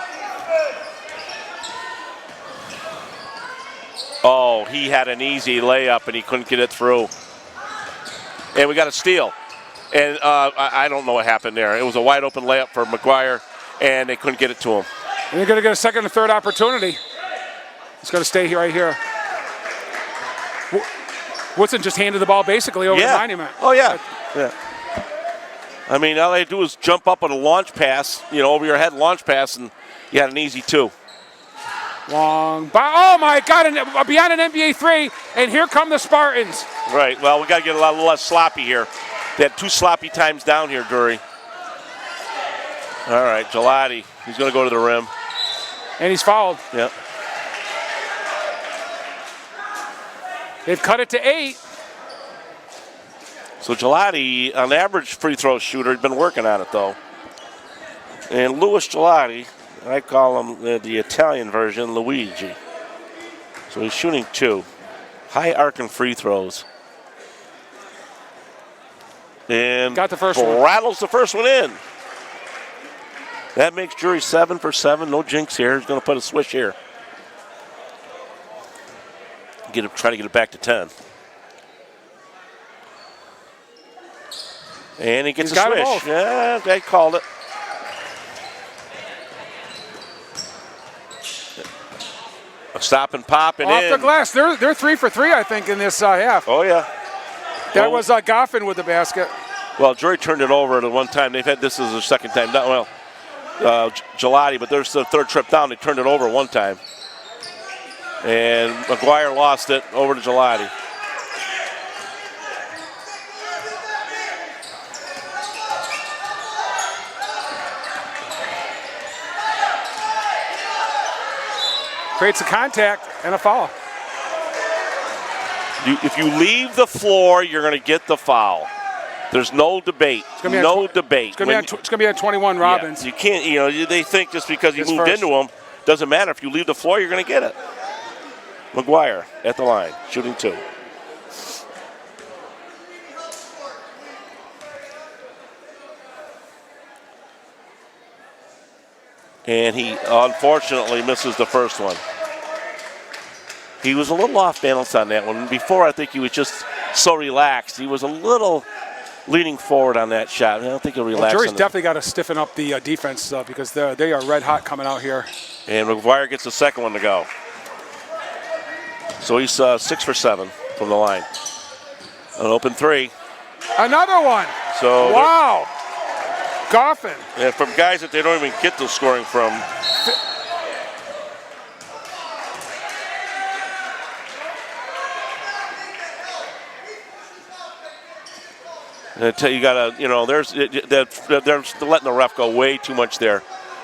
Oh, he had an easy layup and he couldn't get it through. And we got a steal. And I don't know what happened there. It was a wide open layup for McGuire, and they couldn't get it to him. And they're going to get a second and third opportunity. He's going to stay here right here. Woodson just handed the ball basically over to Monument. Oh, yeah. Yeah. I mean, all they do is jump up on a launch pass, over your head launch pass, and you had an easy 2. Long, oh my God, beyond an NBA 3, and here come the Spartans. Right, well, we got to get a lot less sloppy here. They had 2 sloppy times down here, Drury. All right, Gelati, he's going to go to the rim. And he's fouled. Yep. They've cut it to 8. So Gelati, an average free throw shooter, has been working on it, though. And Louis Gelati, I call him the Italian version, Luigi. So he's shooting 2. High arcing free throws. And got the first one. Rattles the first one in. That makes Drury 7 for 7. No jinx here. He's going to put a swish here. Try to get it back to 10. And he gets a swish. Yeah, they called it. A stop and pop and off in. the glass. They're 3 for 3, I think, in this half. Oh, yeah. That was Goffin with the basket. Well, Drury turned it over at one time. They've had this as their second time down. Well, Gelati, but there's the third trip down. They turned it over one time. And McGuire lost it over to Gelati. Creates a contact and a foul. If you leave the floor, you're going to get the foul. There's no debate. No debate. It's going to be at 21, Robbins. Yeah, you can't, they think just because you moved into them, doesn't matter. If you leave the floor, you're going to get it. McGuire at the line, shooting 2. And he unfortunately misses the first one. He was a little off balance on that one. Before, I think he was just so relaxed. He was a little leaning forward on that shot. I don't think he'll relax. Drury's definitely got to stiffen up the defense because they are red hot coming out here. And McGuire gets the second one to go. So he's 6 for 7 from the line. An open 3. Another one. So wow. Goffin. And from guys that they don't even get the scoring from. You gotta, they're letting the ref go way too much there.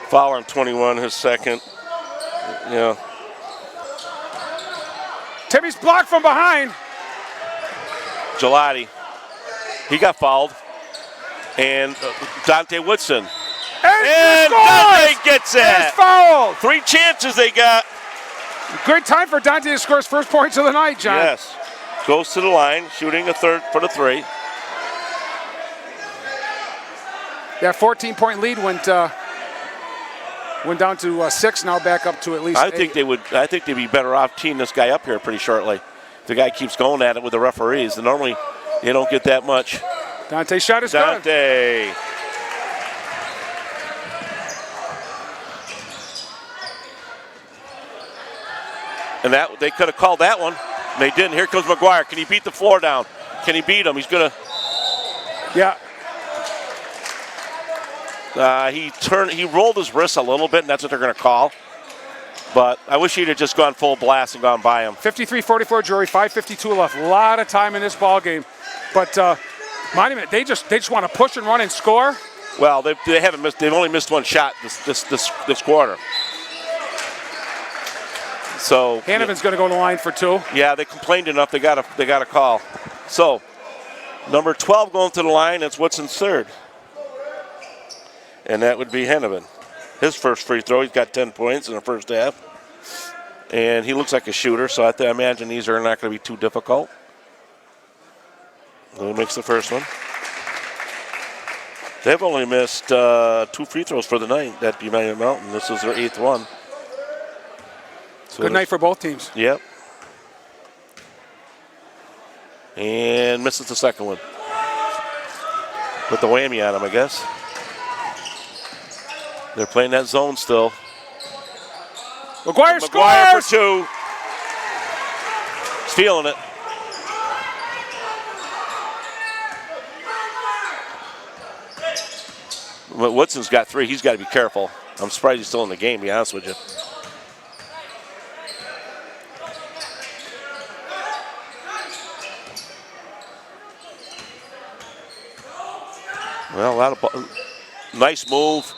Foul on 21, his second. Yeah. Timmy's blocked from behind. Gelati, he got fouled. And Dante Woodson. And Dante gets it. It's fouled. 3 chances they got. Great time for Dante to score his first points of the night, John. Yes. Goes to the line, shooting a third for the 3. That 14-point lead went down to 6. Now back up to at least 8. I think they'd be better off teeing this guy up here pretty shortly. If the guy keeps going at it with the referees, and normally you don't get that much. Dante's shot is good. Dante. And that they could have called that one. And they didn't. Here comes McGuire. Can he beat the floor down? Can he beat him? He's gonna. Yeah. He rolled his wrist a little bit, and that's what they're gonna call. But I wish he'd have just gone full blast and gone by him. 53-44 Drury, 5:52 left. A lot of time in this ball game, but Monument, they just want to push and run and score. Well, they haven't missed. They've only missed one shot this quarter. So Hanneman's going to go to the line for 2. Yeah, they complained enough. They got a call. So number 12 going to the line. That's Woodson's third, and that would be Hanneman. His first free throw. He's got 10 points in the first half, and he looks like a shooter. So I imagine these are not going to be too difficult. He makes the first one. They've only missed 2 free throws for the night at United Mountain. This is their 8th one. So good night for both teams. Yep. And misses the second one. Put the whammy on him, I guess. They're playing that zone still. McGuire scores! For 2. He's feeling it. Woodson's got 3. He's got to be careful. I'm surprised he's still in the game, to be honest with you. Well, a lot of nice move.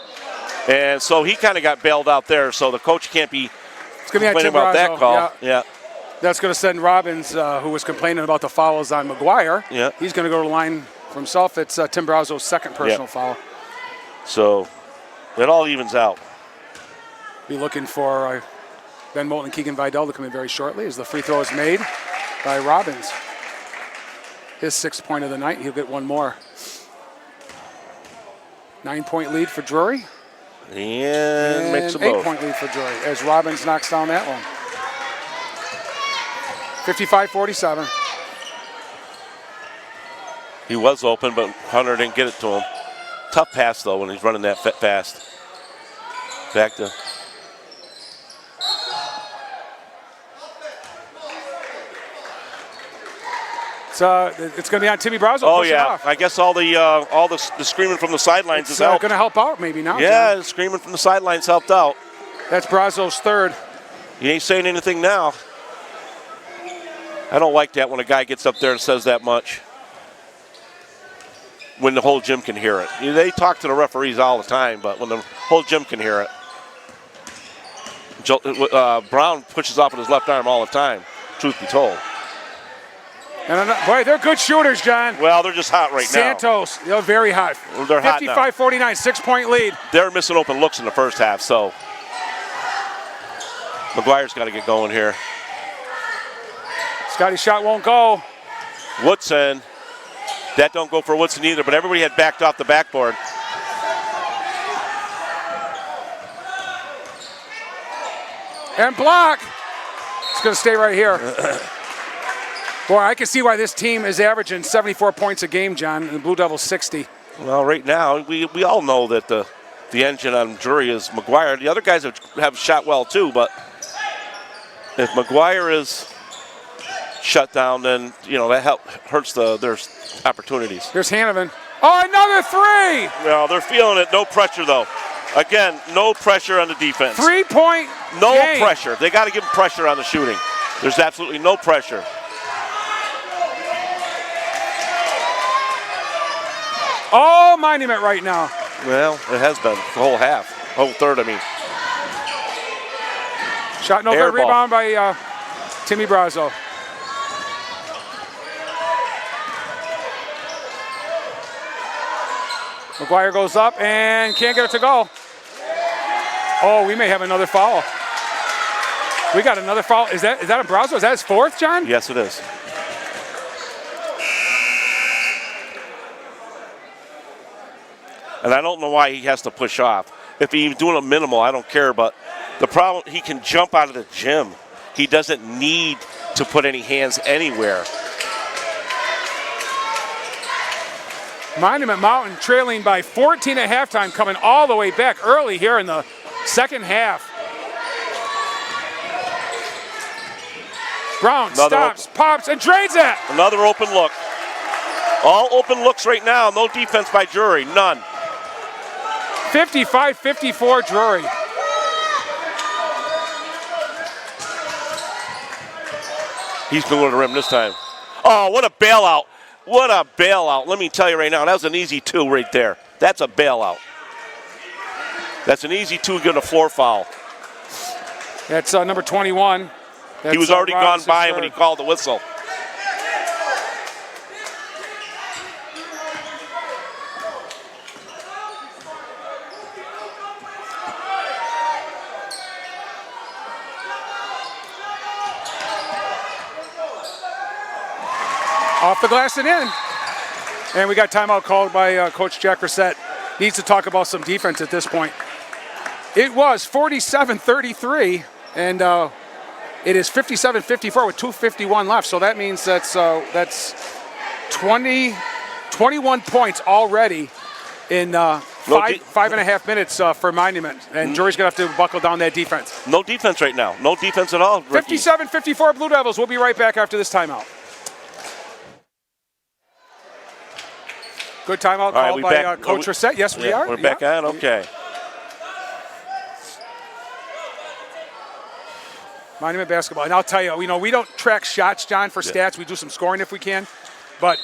And so he kind of got bailed out there, so the coach can't be complaining about that call. Yeah. That's going to send Robbins, who was complaining about the fouls on McGuire. Yeah. He's going to go to the line for himself. It's Tim Brazo's second personal foul. So it all evens out. Be looking for Ben Moulton and Keegan Vidal to come in very shortly as the free throw is made by Robbins. His 6th point of the night. He'll get one more. 9-point lead for Drury. And makes them both. 8-point lead for Drury as Robbins knocks down that one. 55-47. He was open, but Hunter didn't get it to him. Tough pass, though, when he's running that fast. Back to... It's going to be on Timmy Brazo. Oh, yeah. I guess all the screaming from the sidelines has helped. It's going to help out maybe now. Yeah, John. screaming from the sidelines helped out. That's Brazo's 3rd. He ain't saying anything now. I don't like that when a guy gets up there and says that much. When the whole gym can hear it. They talk to the referees all the time, but when the whole gym can hear it. Brown pushes off with his left arm all the time, truth be told. And boy, they're good shooters, John. Well, they're just hot right now. Santos, they're very hot. They're hot now. 55-49, 6-point lead. They're missing open looks in the first half, so McGuire's got to get going here. Scotty's shot won't go. Woodson. That don't go for Woodson either, but everybody had backed off the backboard. And block. It's going to stay right here. Boy, I can see why this team is averaging 74 points a game, John, and the Blue Devils 60. Well, right now, we all know that the engine on Drury is McGuire. The other guys have shot well too, but if McGuire is shut down, then that hurts their opportunities. Here's Hanovan. Oh, another 3! Well, they're feeling it. No pressure though. Again, no pressure on the defense. 3-point No game. pressure. They got to give them pressure on the shooting. There's absolutely no pressure. Oh, Monument right now. Well, it has been the whole half, whole third. I mean, shot no good. Rebound by Timmy Brazo. McGuire goes up and can't get it to go. Oh, we may have another foul. We got another foul. Is that a Brazo? Is that his 4th, John? Yes, it is. And I don't know why he has to push off. If he's doing a minimal, I don't care. But the problem, he can jump out of the gym. He doesn't need to put any hands anywhere. Monument Mountain trailing by 14 at halftime, coming all the way back early here in the second half. Brown stops, pops, and drains it. Another open look. All open looks right now. No defense by Drury. None. 55-54 Drury. He's going to the rim this time. Oh, what a bailout. What a bailout. Let me tell you right now, that was an easy 2 right there. That's a bailout. That's an easy 2, getting a floor foul. That's number 21. He was already gone by when he called the whistle. Off the glass and in. And we got timeout called by Coach Jack Reset. Needs to talk about some defense at this point. It was 47-33, and it is 57-54 with 2:51 left. So that means that's 21 points already in 5.5 minutes for Monument. And Drury's going to have to buckle down that defense. No defense right now. No defense at all. 57-54 Blue Devils. We'll be right back after this timeout. Good timeout All right, called we by back- Coach Reset. Yes, we Yeah, are. We're back on? Okay. Monument basketball. And I'll tell you, we don't track shots, John, for stats. We do some scoring if we can. But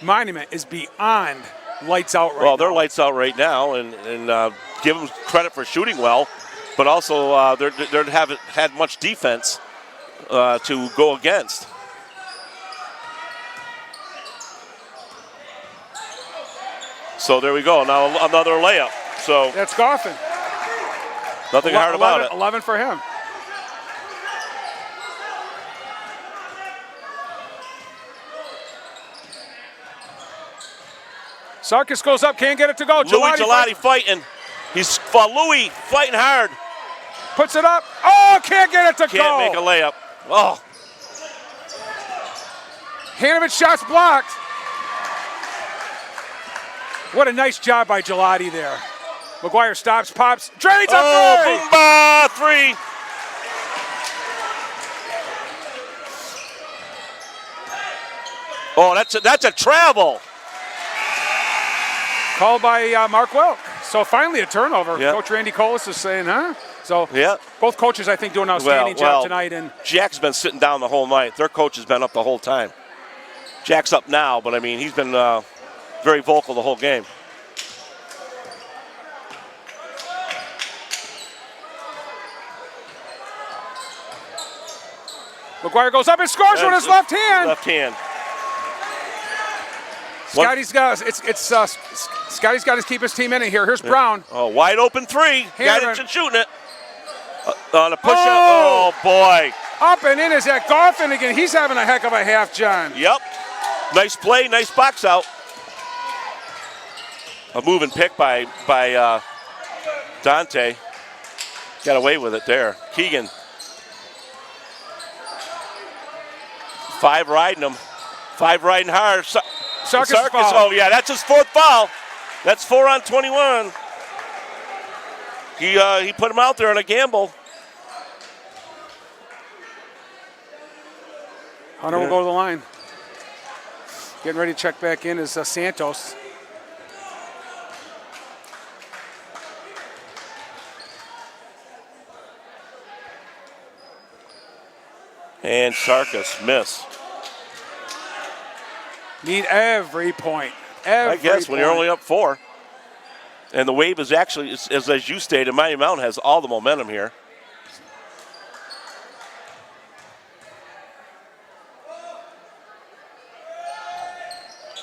Monument is beyond lights out right now. Well, they're lights out right now, and give them credit for shooting well, but also they haven't had much defense to go against. So there we go. Now another layup. So That's Goffin. nothing hard about it. 11 for him. Sarkis goes up, can't get it to go. Louis Gelati fighting. He's Louis fighting hard. Puts it up. Oh, can't get it to go. Can't make a layup. Oh, Hanovich shot's blocked. What a nice job by Gelati there. McGuire stops, pops, drains up three. boom, bah, three. Oh, that's a travel. Called by Mark Welk. So finally a turnover. Yep. Coach Randy Colas is saying, huh? So Yeah. both coaches, I think, do an outstanding job tonight. And Jack's been sitting down the whole night. Their coach has been up the whole time. Jack's up now, but I mean, he's been very vocal the whole game. McGuire goes up and scores with his left hand. Left hand. Scotty's got Scotty's got to keep his team in it here. Here's Brown. Oh, wide open three. Got Hammer. it, shooting it. On a push up. Oh, boy. Up and in is that Goffin again. He's having a heck of a half, John. Yep. Nice play, nice box out. A moving pick by Dante. Got away with it there. Keegan. 5 riding him. 5 riding hard. Sarkis foul. Oh, yeah, that's his 4th foul. That's 4 on 21. He put him out there on a gamble. Hunter will go to the line. Getting ready to check back in is Santos. And Sarkis miss. Need every point. I guess when you're only up 4. And the wave is actually, as you stated, Mighty Mountain has all the momentum here.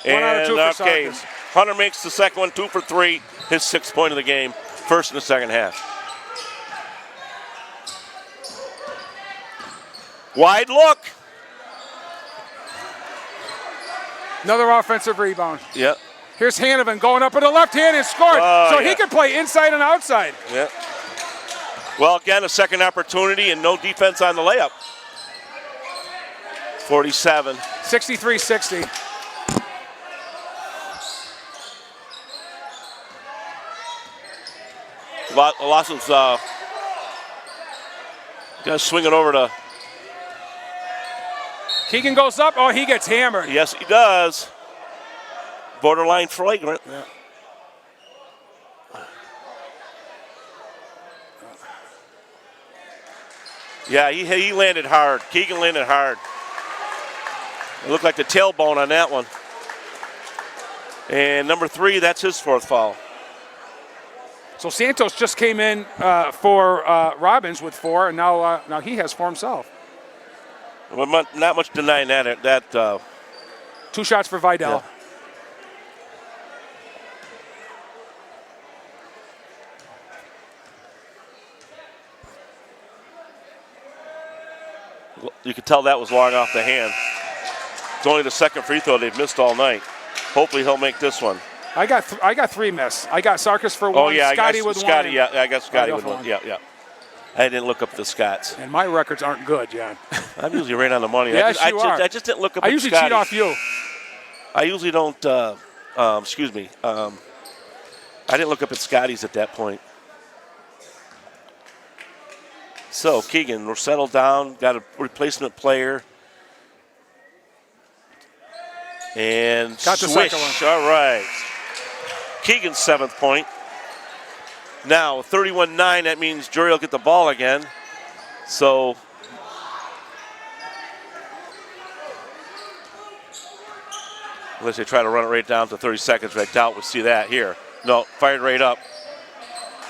One out of two for okay, Sarkis. Hunter makes the second one, 2 for 3, his 6th point of the game, first in the second half. Wide look. Another offensive rebound. Yep. Here's Hanovan going up with the left hand and scored. So he can play inside and outside. Yep. Well, again, a second opportunity and no defense on the layup. 47. 63-60. Lawson's got to swing it over to. Keegan goes up. Oh, he gets hammered. Yes, he does. Borderline flagrant. Yeah. Yeah, he landed hard. Keegan landed hard. It looked like the tailbone on that one. And number 3, that's his 4th foul. So Santos just came in for Robbins with 4, and now he has 4 himself. Well, not much denying that. 2 shots for Vidal. Yeah. You could tell that was long off the hand. It's only the second free throw they've missed all night. Hopefully he'll make this one. I got 3 miss. I got Sarkis for 1. Oh yeah, Scotty I got with Scotty. 1. Yeah, I got Scotty with Vidal 1. for Yeah. I didn't look up the Scots. And my records aren't good, John. I'm usually right on the money. Yes, you are. I just didn't look up. I at usually Scotty. cheat off you. I usually don't. Excuse me. I didn't look up at Scotty's at that point. So Keegan, we're settled down. Got a replacement player. And Got the swish. second one. All right. Keegan's 7th point. Now, 31-9, that means Drury will get the ball again. So, unless they try to run it right down to 30 seconds, but I doubt we'll see that here. No, fired right up.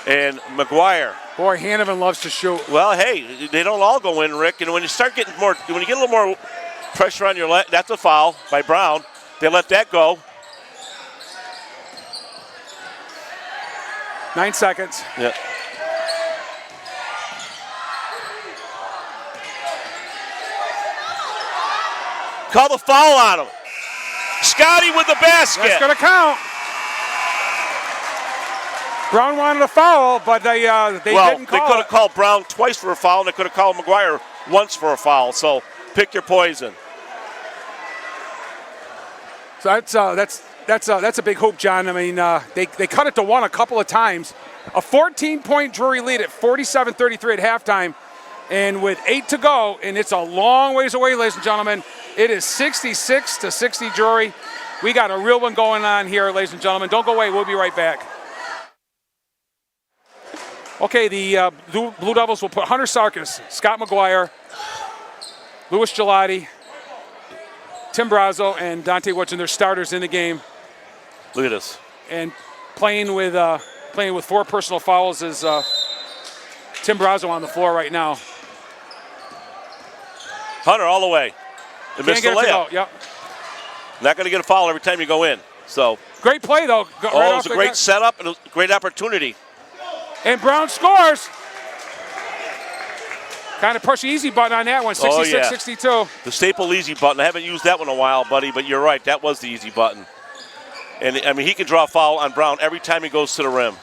And McGuire. Boy, Hanovan loves to shoot. Well, hey, they don't all go in, Rick. And when you start getting more, when you get a little more pressure on your leg, that's a foul by Brown. They let that go. 9 seconds. Yeah. Call the foul on him. Scotty with the basket. That's going to count. Brown wanted a foul, but they didn't call it. They could have called Brown twice for a foul, and they could have called McGuire once for a foul. So pick your poison. So that's a big hoop, John. I mean, they cut it to 1 a couple of times. A 14-point Drury lead at 47-33 at halftime, and with 8 to go, and it's a long ways away, ladies and gentlemen. It is 66-60 Drury. We got a real one going on here, ladies and gentlemen. Don't go away. We'll be right back. Okay, the Blue Devils will put Hunter Sarkis, Scott McGuire, Louis Gelati, Tim Brazo, and Dante Woodson, their starters in the game. Look at this. And playing with 4 personal fouls is Tim Brazo on the floor right now. Hunter all the way. They missed the layup. Yep. Not going to get a foul every time you go in. So great play though. it was a great setup and a great opportunity. And Brown scores. Kind of push the easy button on that one, 66-62. The staple easy button. I haven't used that one in a while, buddy, but you're right. That was the easy button. And, I mean, he can draw a foul on Brown every time he goes to the rim.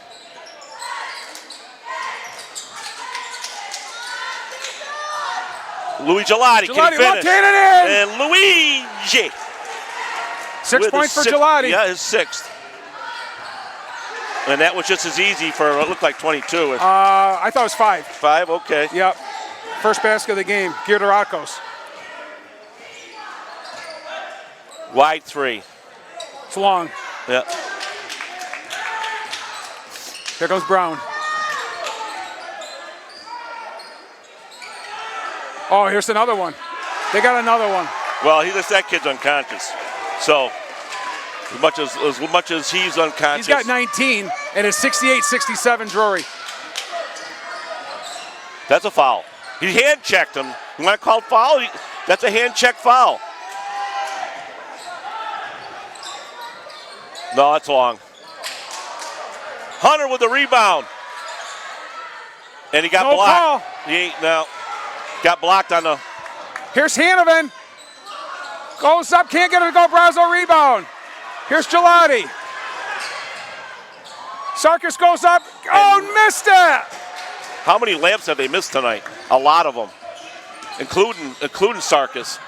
Louis Gelati can finish. And Luigi. 6 points for Gelati. Yeah, his 6th. And that was just as easy for, it looked like 22. I thought it was 5. 5, okay. Yep. First basket of the game, Girdarakos. Wide 3. It's long. Yeah. Here comes Brown. Oh, here's another one. They got another one. Well, that kid's unconscious. So, as much as he's unconscious. He's got 19, and it's 68-67 Drury. That's a foul. He hand-checked him. You want to call foul? That's a hand-check foul. No, that's long. Hunter with the rebound. And he got no blocked. Call. Got blocked on the. Here's Hanovan. Goes up, can't get it to go. Brazo rebound. Here's Gelati. Sarkis goes up. Oh, missed it. How many layups have they missed tonight? A lot of them, including Sarkis.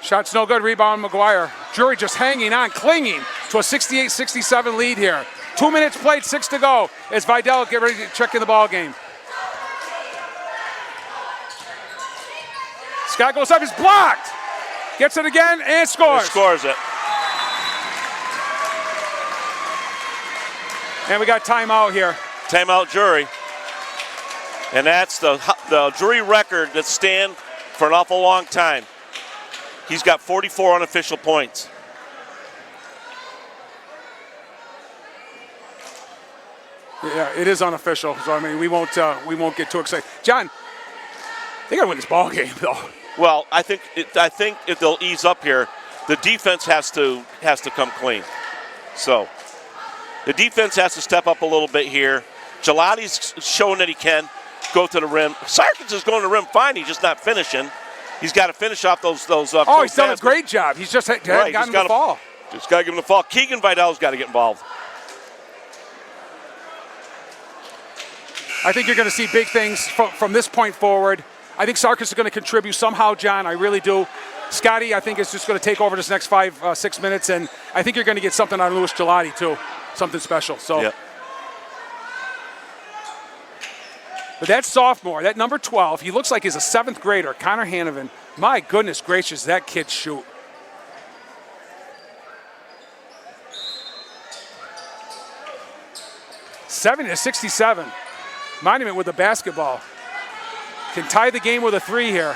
Shot's no good. Rebound, McGuire. Drury just hanging on, clinging to a 68-67 lead here. 2 minutes played, 6 to go. As Vidal get ready to check in the ball game. Scott goes up, he's blocked. Gets it again and scores. He scores it. And we got timeout here. Timeout Drury. And that's the Drury record that stand for an awful long time. He's got 44 unofficial points. Yeah, it is unofficial. So I mean, we won't get too excited. John, they got to win this ball game though. Well, I think if they'll ease up here, the defense has to come clean. So the defense has to step up a little bit here. Gelati's showing that he can go to the rim. Sarkis is going to the rim fine. He's just not finishing. He's got to finish off those. He's done a great job. He's just hadn't gotten the ball. Just got to give him the ball. Keegan Vidal's got to get involved. I think you're going to see big things from this point forward. I think Sarkis is going to contribute somehow, John. I really do. Scotty, I think, is just going to take over this next 5-6 minutes, and I think you're going to get something on Louis Gelati, too. Something special. So. Yep. But that sophomore, that number 12, he looks like he's a 7th grader, Connor Hanovan. My goodness gracious, that kid shoot. 70-67. Monument with the basketball. Can tie the game with a 3 here.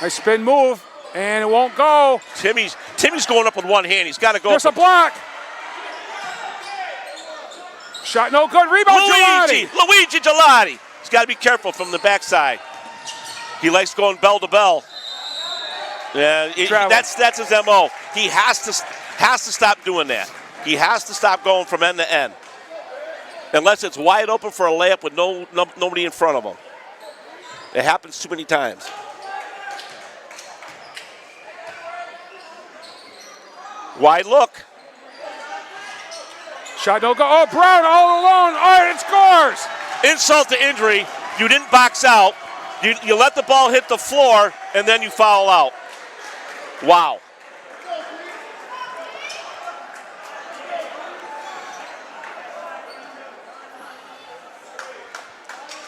Nice spin move, and it won't go. Timmy's going up with one hand. He's got to go. There's a block. Shot no good. Rebound, Gelati. Luigi Gelati. He's got to be careful from the backside. He likes going bell to bell. Yeah, that's his MO. He has to stop doing that. He has to stop going from end to end. Unless it's wide open for a layup with nobody in front of him. It happens too many times. Wide look. Shot no go. Oh, Brown all alone. Oh, it scores. Insult to injury. You didn't box out. You let the ball hit the floor, and then you foul out. Wow.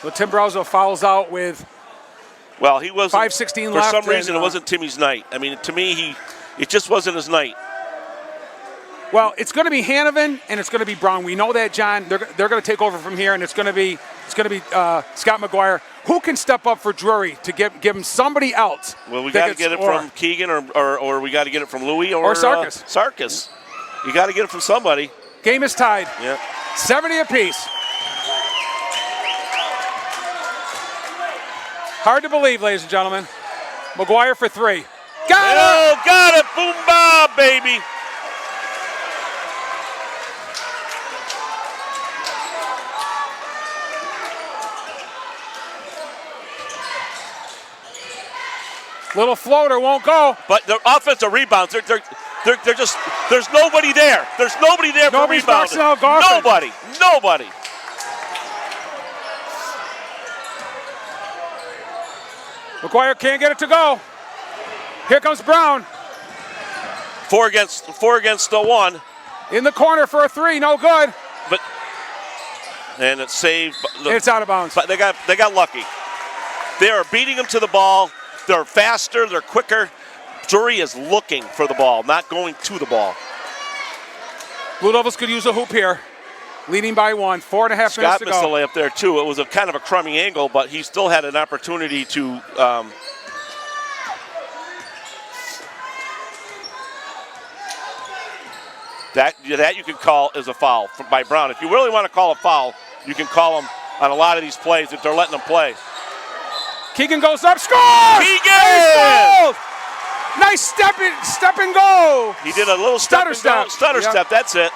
Well, Tim Browzo fouls out with he wasn't. 5:16 left. For some reason, it wasn't Timmy's night. I mean, to me, it just wasn't his night. Well, it's going to be Hanovan and it's going to be Brown. We know that, John. They're going to take over from here, and it's going to be Scott McGuire. Who can step up for Drury to give him somebody else? Well, we got to get it from Keegan, or we got to get it from Louis or Sarkis. Sarkis. You got to get it from somebody. Game is tied. Yeah. 70 apiece. Hard to believe, ladies and gentlemen. McGuire for 3. Got it! Oh, got it! Boom, bob, baby. Little floater won't go. But the offensive rebounds, they're just, there's nobody there. There's nobody there for rebounding. Nobody. McGuire can't get it to go. Here comes Brown. 4 against the 1. In the corner for a 3, no good. And it's saved. It's out of bounds. But they got lucky. They are beating them to the ball. They're faster, they're quicker. Drury is looking for the ball, not going to the ball. Blue Devils could use a hoop here. Leading by 1, 4.5 minutes to go. Scott missed the layup there too. It was a kind of a crummy angle, but he still had an opportunity to that you can call as a foul by Brown. If you really want to call a foul, you can call them on a lot of these plays if they're letting them play. Keegan goes up, scores! Keegan! Nice step and go. He did a little stutter step. That's it.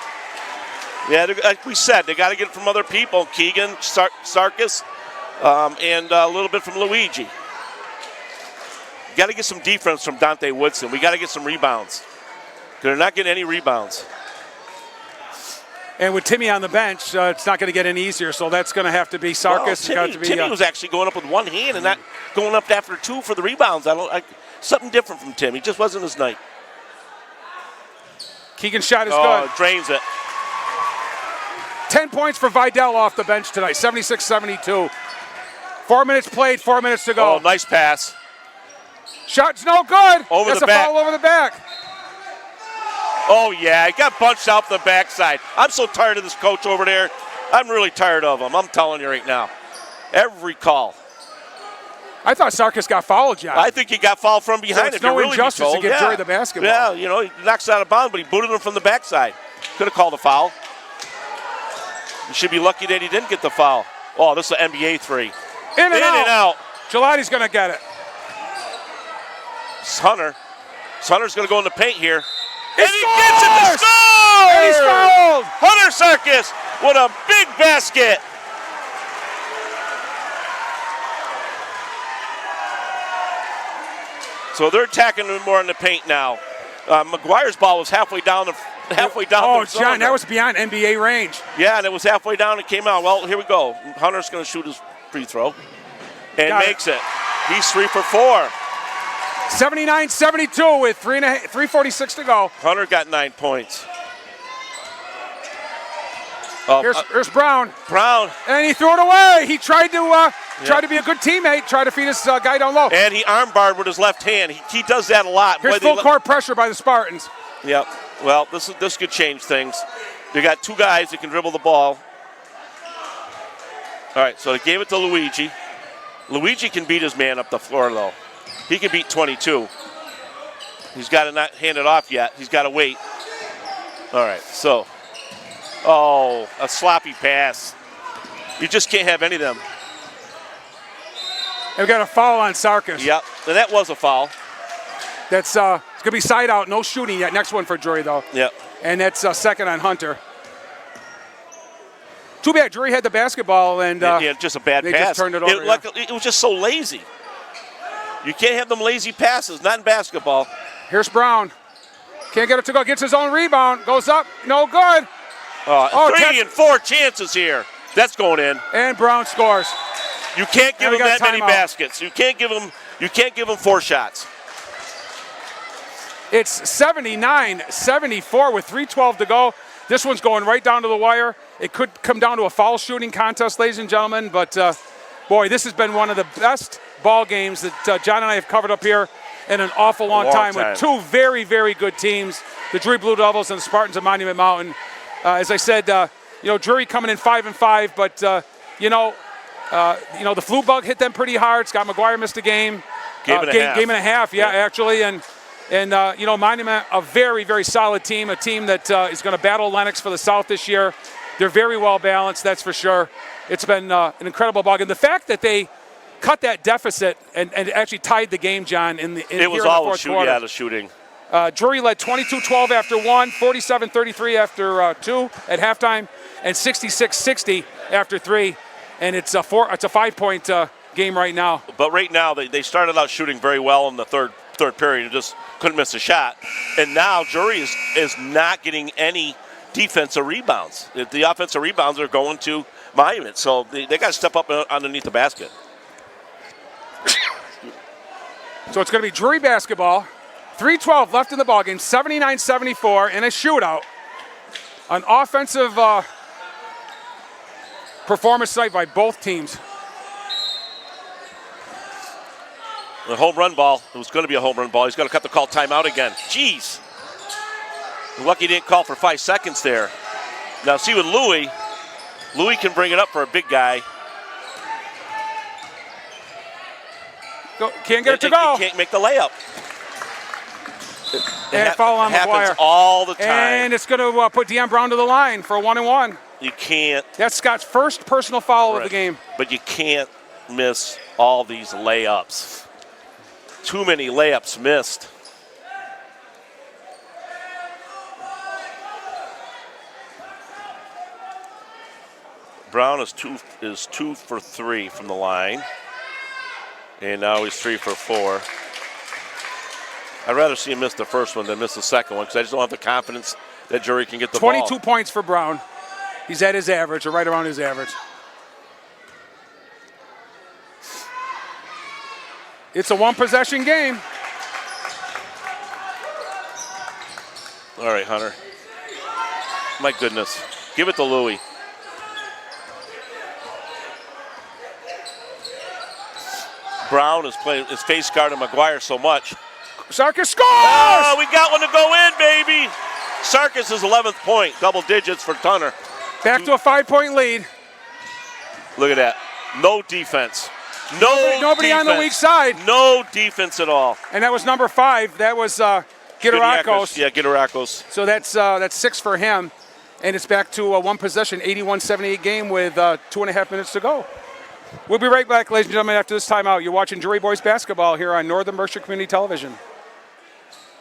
Yeah, like we said, they got to get it from other people. Keegan, Sarkis, and a little bit from Luigi. You got to get some defense from Dante Woodson. We got to get some rebounds. They're not getting any rebounds. And with Timmy on the bench, it's not going to get any easier, so that's going to have to be Sarkis. Timmy was actually going up with one hand and not going up after 2 for the rebounds. Something different from Tim. He just wasn't his night. Keegan's shot is good. Drains it. 10 points for Vidal off the bench tonight, 76-72. 4 minutes played, 4 minutes to go. Oh, nice pass. Shot's no good. That's a foul over the back. Oh, yeah, he got bunched out the backside. I'm so tired of this coach over there. I'm really tired of him. I'm telling you right now. Every call. I thought Sarkis got fouled, John. I think he got fouled from behind. So it's no injustice to give Drury the basketball. Yeah, he knocks out of bounds, but he booted him from the backside. Could have called a foul. You should be lucky that he didn't get the foul. Oh, this is an NBA 3. In and out. Gelati's going to get it. It's Hunter. Hunter's going to go in the paint here. And he gets it to score! And he's fouled! Hunter Sarkis with a big basket. So they're attacking him more in the paint now. McGuire's ball was halfway down. Oh, John, that was beyond NBA range. Yeah, and it was halfway down and came out. Well, here we go. Hunter's going to shoot his free throw and makes it. He's 3 for 4. 79-72 with 3:46 to go. Hunter got 9 points. Here's Brown. Brown. And he threw it away. He tried to be a good teammate, try to feed his guy down low. And he armbarred with his left hand. He does that a lot. Here's full court pressure by the Spartans. Yep. Well, this could change things. They got two guys that can dribble the ball. All right, so they gave it to Luigi. Luigi can beat his man up the floor, though. He can beat 22. He's got to not hand it off yet. He's got to wait. All right, so. Oh, a sloppy pass. You just can't have any of them. And we got a foul on Sarkis. Yep, and that was a foul. That's it's going to be side out. No shooting yet. Next one for Drury, though. Yep. And that's second on Hunter. Too bad Drury had the basketball and just a bad they pass. Just turned it over. It was just so lazy. You can't have them lazy passes, not in basketball. Here's Brown. Can't get it to go. Gets his own rebound. Goes up. No good. 3 and 4 chances here. That's going in. And Brown scores. You can't give And we him got that many timeout. baskets. You can't give him 4 shots. It's 79-74 with 3:12 to go. This one's going right down to the wire. It could come down to a foul shooting contest, ladies and gentlemen. But, boy, this has been one of the best ball games that John and I have covered up here in an awful long time with two very, very good teams, the Drury Blue Devils and the Spartans of Monument Mountain. As I said, Drury coming in 5-5, but, the flu bug hit them pretty hard. Scott McGuire missed a game. Game and a half, actually. And Monument, a very, very solid team, a team that is going to battle Lennox for the South this year. They're very well balanced, that's for sure. It's been an incredible ball game. The fact that they cut that deficit and actually tied the game, John, in the fourth quarter. Yeah, the shooting. Drury led 22-12 after 1, 47-33 after 2 at halftime, and 66-60 after 3. And it's a 5-point game right now. But right now, they started out shooting very well in the third period. Just couldn't miss a shot. And now Drury is not getting any defensive rebounds. The offensive rebounds are going to Monument. So they got to step up underneath the basket. So it's going to be Drury basketball. 3:12 left in the ballgame, 79-74 in a shootout. An offensive performance tonight by both teams. The home run ball. It was going to be a home run ball. He's going to cut the call timeout again. Jeez. Lucky he didn't call for 5 seconds there. Now see with Louis. Louis can bring it up for a big guy. Can't get it to go. He can't make the layup. And foul on happens McGuire. all the time. And it's going to put Deion Brown to the line for a 1-and-1. You can't. That's Scott's first personal foul of the game. But you can't miss all these layups. Too many layups missed. Brown is two for 3 from the line. And now he's 3 for 4. I'd rather see him miss the first one than miss the second one because I just don't have the confidence that Drury can get the 22 ball. points for Brown. He's at his average, or right around his average. It's a one-possession game. All right, Hunter. My goodness. Give it to Louis. Brown is playing his face guarding McGuire so much. Sarkis scores! Oh, we got one to go in, baby. Sarkis' 11th point, double digits for Tunner. Back to a 5-point lead. Look at that. No defense. Nobody on the weak side. No defense at all. And that was number 5. That was Giderakos. Yeah, Giderakos. So that's 6 for him. And it's back to a one-possession, 81-78 game with 2.5 minutes to go. We'll be right back, ladies and gentlemen, after this timeout. You're watching Drury Boys basketball here on Northern Mercer Community Television.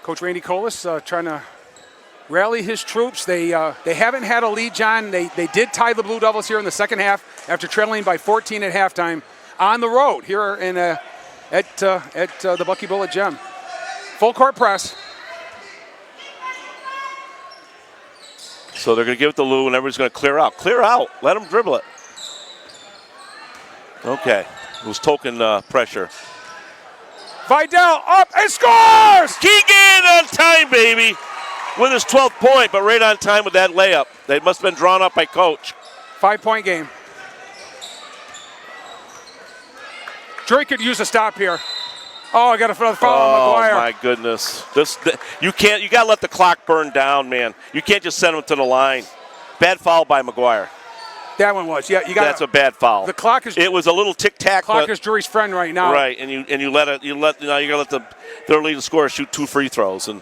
Coach Randy Colas trying to rally his troops. They haven't had a lead, John. They did tie the Blue Devils here in the second half after trailing by 14 at halftime on the road here at the Bucky Bullet Gym. Full court press. So they're going to give it to Lou, and everybody's going to clear out. Clear out. Let them dribble it. Okay. It was token pressure. Vidal up and scores! Keegan on time, baby, with his 12th point, but right on time with that layup. They must have been drawn up by Coach. 5-point game. Drury could use a stop here. Oh, I got to foul on McGuire. Oh, my goodness. You got to let the clock burn down, man. You can't just send him to the line. Bad foul by McGuire. That one was. Yeah, you got. That's a bad foul. The clock is. It was a little tic-tac. Clock is Drury's friend right now. Right, and you got to let their leading scorer shoot 2 free throws, and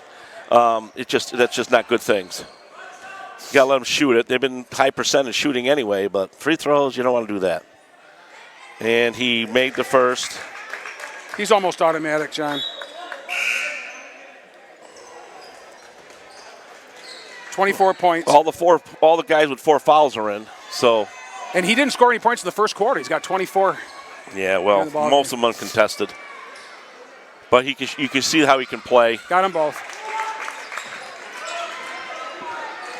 that's just not good things. You got to let them shoot it. They've been high percentage shooting anyway, but free throws, you don't want to do that. And he made the first. He's almost automatic, John. 24 points. All the guys with 4 fouls are in. So. And he didn't score any points in the first quarter. He's got 24. Yeah, well, most of them uncontested. But you can see how he can play. Got them both.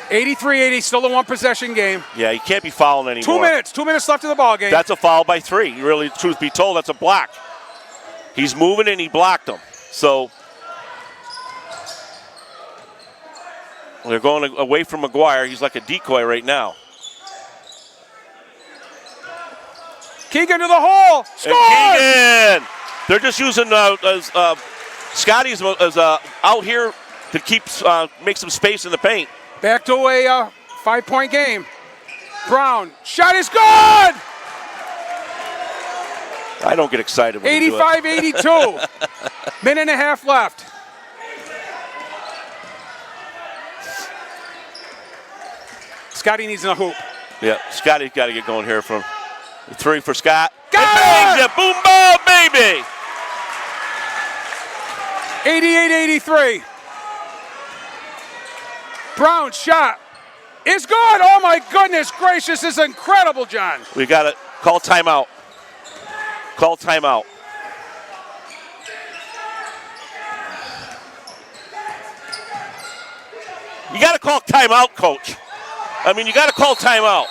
83-80, still a 1-possession game. Yeah, he can't be fouling anymore. 2 minutes left in the ball game. That's a foul by 3. Really, truth be told, that's a block. He's moving and he blocked him. So they're going away from McGuire. He's like a decoy right now. Keegan to the hole. Score! Keegan! They're just using Scotty's out here to make some space in the paint. Back to a 5-point game. Brown, shot is good! I don't get excited when you do it. 85-82. Minute and a half left. Scotty needs a hoop. Yeah, Scotty's got to get going here from 3 for Scott. Got it! Boom, boom, baby! 88-83. Brown shot is good. Oh my goodness gracious, this is incredible, John. We got to call timeout. Call timeout. You got to call timeout, coach. I mean, you got to call timeout.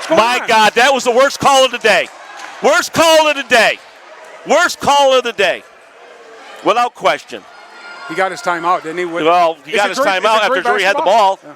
My God, that was the worst call of the day. Worst call of the day. Worst call of the day. Without question. He got his timeout, didn't he? Well, he got his timeout after Drury had the ball. Yeah.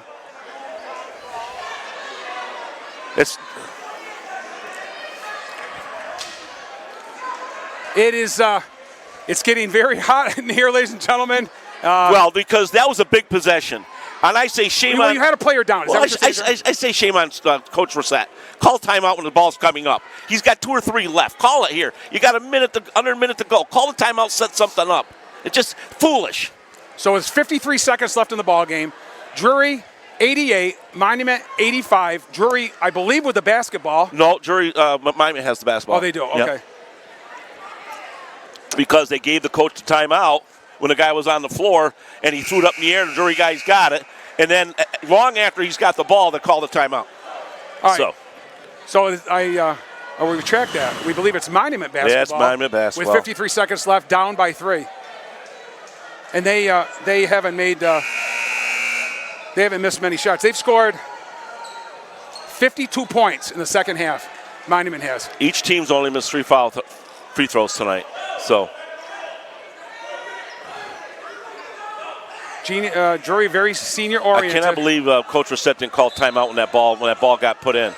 It's getting very hot in here, ladies and gentlemen. Well, because that was a big possession. And I say shame on... You had a player down. I say shame on Coach Reset. Call timeout when the ball's coming up. He's got 2 or 3 left. Call it here. You got under a minute to go. Call the timeout, set something up. It's just foolish. So it's 53 seconds left in the ball game. Drury, 88. Monument, 85. Drury, I believe, with the basketball. No, Drury, Monument has the basketball. Oh, they do? Okay. Yep. Because they gave the coach the timeout when the guy was on the floor, and he threw it up in the air, and the Drury guys got it. And then long after he's got the ball, they call the timeout. All right. So we retract that. We believe it's Monument basketball. Yeah, it's Monument basketball. With 53 seconds left, down by 3. And they haven't missed many shots. They've scored 52 points in the second half. Monument has. Each team's only missed 3 free throws tonight. So Drury very senior oriented. I cannot believe Coach Reset didn't call timeout when that ball got put in.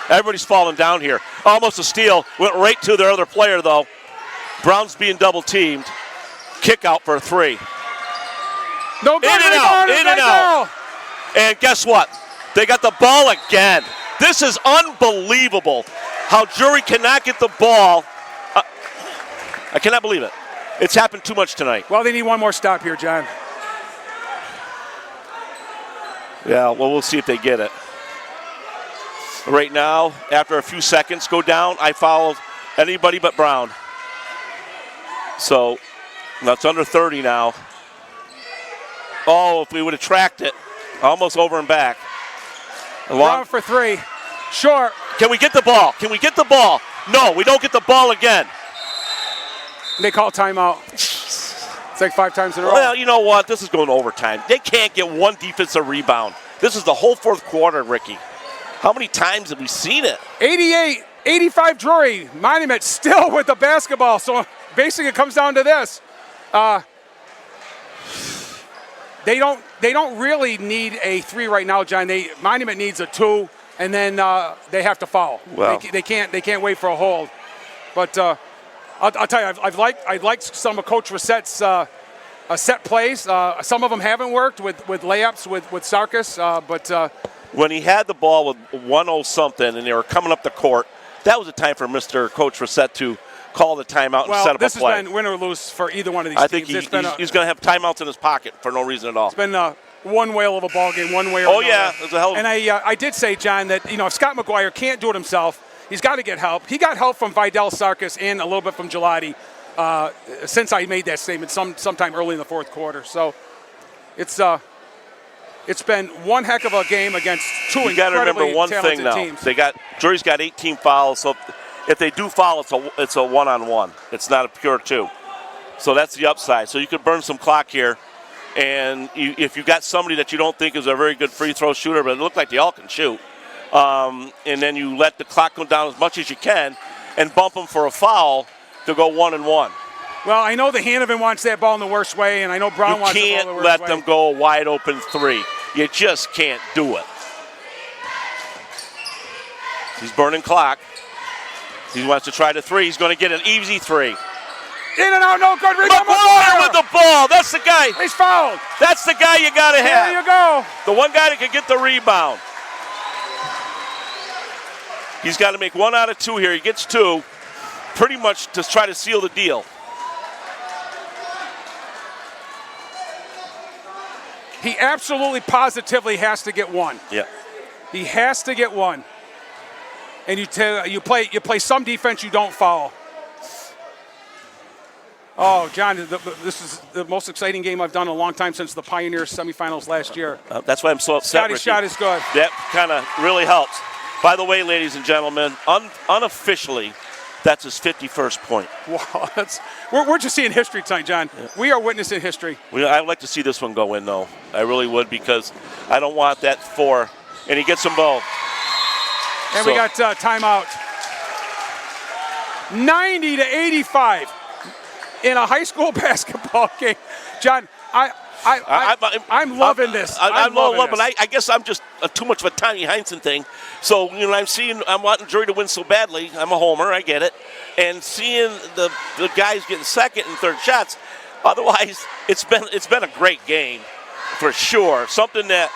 Everybody's falling down here. Almost a steal. Went right to their other player, though. Brown's being double teamed. Kick out for a 3. No good. In and out. And guess what? They got the ball again. This is unbelievable how Drury cannot get the ball. I cannot believe it. It's happened too much tonight. Well, they need one more stop here, John. Yeah, well, we'll see if they get it. Right now, after a few seconds go down, I fouled anybody but Brown. So that's under 30 now. Oh, if we would have tracked it, almost over and back. Brown for 3. Short. Can we get the ball? Can we get the ball? No, we don't get the ball again. They call timeout. It's like 5 times in a row. Well, you know what? This is going to overtime. They can't get one defensive rebound. This is the whole 4th quarter, Ricky. How many times have we seen it? 88-85 Drury. Monument still with the basketball. So basically it comes down to this. they don't really need a 3 right now, John. Monument needs a 2, and then they have to foul. Well. They can't wait for a hold. But I'll tell you, I've liked some of Coach Rissette's set plays. Some of them haven't worked with layups with Sarkis, but when he had the ball with 1-0 something and they were coming up the court, that was a time for Mr. Coach Risette to call the timeout and set up a play. This has been win or lose for either one of these I teams. think he's going to have timeouts in his pocket for no reason at all. It's been one whale of a ball game, one way or Oh, another. yeah. It was a hell of And I did say, John, that if Scott McGuire can't do it himself, he's got to get help. He got help from Vidal Sarkis and a little bit from Gelati since I made that statement sometime early in the fourth quarter. So it's been one heck of a game against two you got to remember one thing now. Teams. Drury's got 18 fouls, so if they do foul, it's a one-on-one. It's not a pure 2. So that's the upside. So you could burn some clock here, and if you got somebody that you don't think is a very good free throw shooter, but it looked like they all can shoot, and then you let the clock go down as much as you can and bump them for a foul to go 1-1. Well, I know the Hanovan wants that ball in the worst way, and I know Brown wants the ball in the worst way. You can't let them go a wide-open 3. You just can't do it. He's burning clock. He wants to try the 3. He's going to get an easy 3. In and out, no good. McGuire with the ball. That's the guy. He's fouled. That's the guy you got to have. There you go. The one guy that can get the rebound. He's got to make 1 out of 2 here. He gets 2, pretty much to try to seal the deal. He absolutely positively has to get 1. Yeah. He has to get 1. And you play some defense, you don't foul. Oh, John, this is the most exciting game I've done in a long time since the Pioneers semifinals last year. That's why I'm so upset. Scotty's shot is good. That kind of really helps. By the way, ladies and gentlemen, unofficially, that's his 51st point. Wow, we're just seeing history tonight, John. Yeah. We are witnessing history. I'd like to see this one go in, though. I really would, because I don't want that 4. And he gets them both. And we got timeout. 90-85 in a high school basketball game. John, I'm loving this. I'm loving this. But I guess I'm just too much of a Tommy Heinsohn thing. So, I'm wanting Drury to win so badly. I'm a homer, I get it. And seeing the guys getting second and third shots, otherwise, it's been a great game for sure. Something that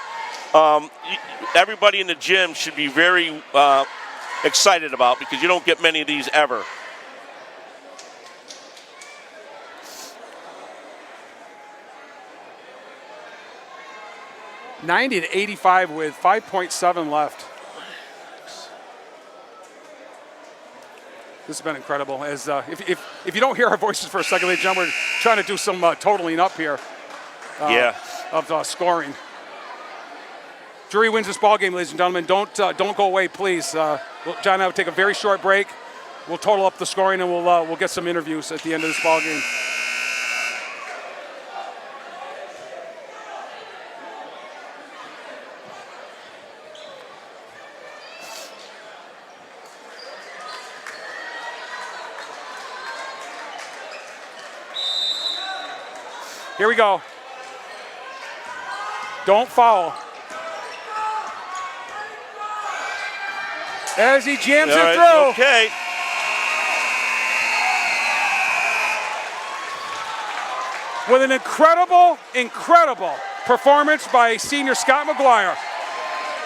everybody in the gym should be very excited about, because you don't get many of these ever. $90-85 with 5.7 left. This has been incredible. As if you don't hear our voices for a second, ladies and gentlemen, we're trying to do some totaling up here. Of scoring. Drury wins this ball game, ladies and gentlemen. Don't go away, please. John and I will take a very short break. We'll total up the scoring, and we'll get some interviews at the end of this ball game. Here we go. Don't foul. As he jams it through. Okay. With an incredible performance by senior Scott McGuire.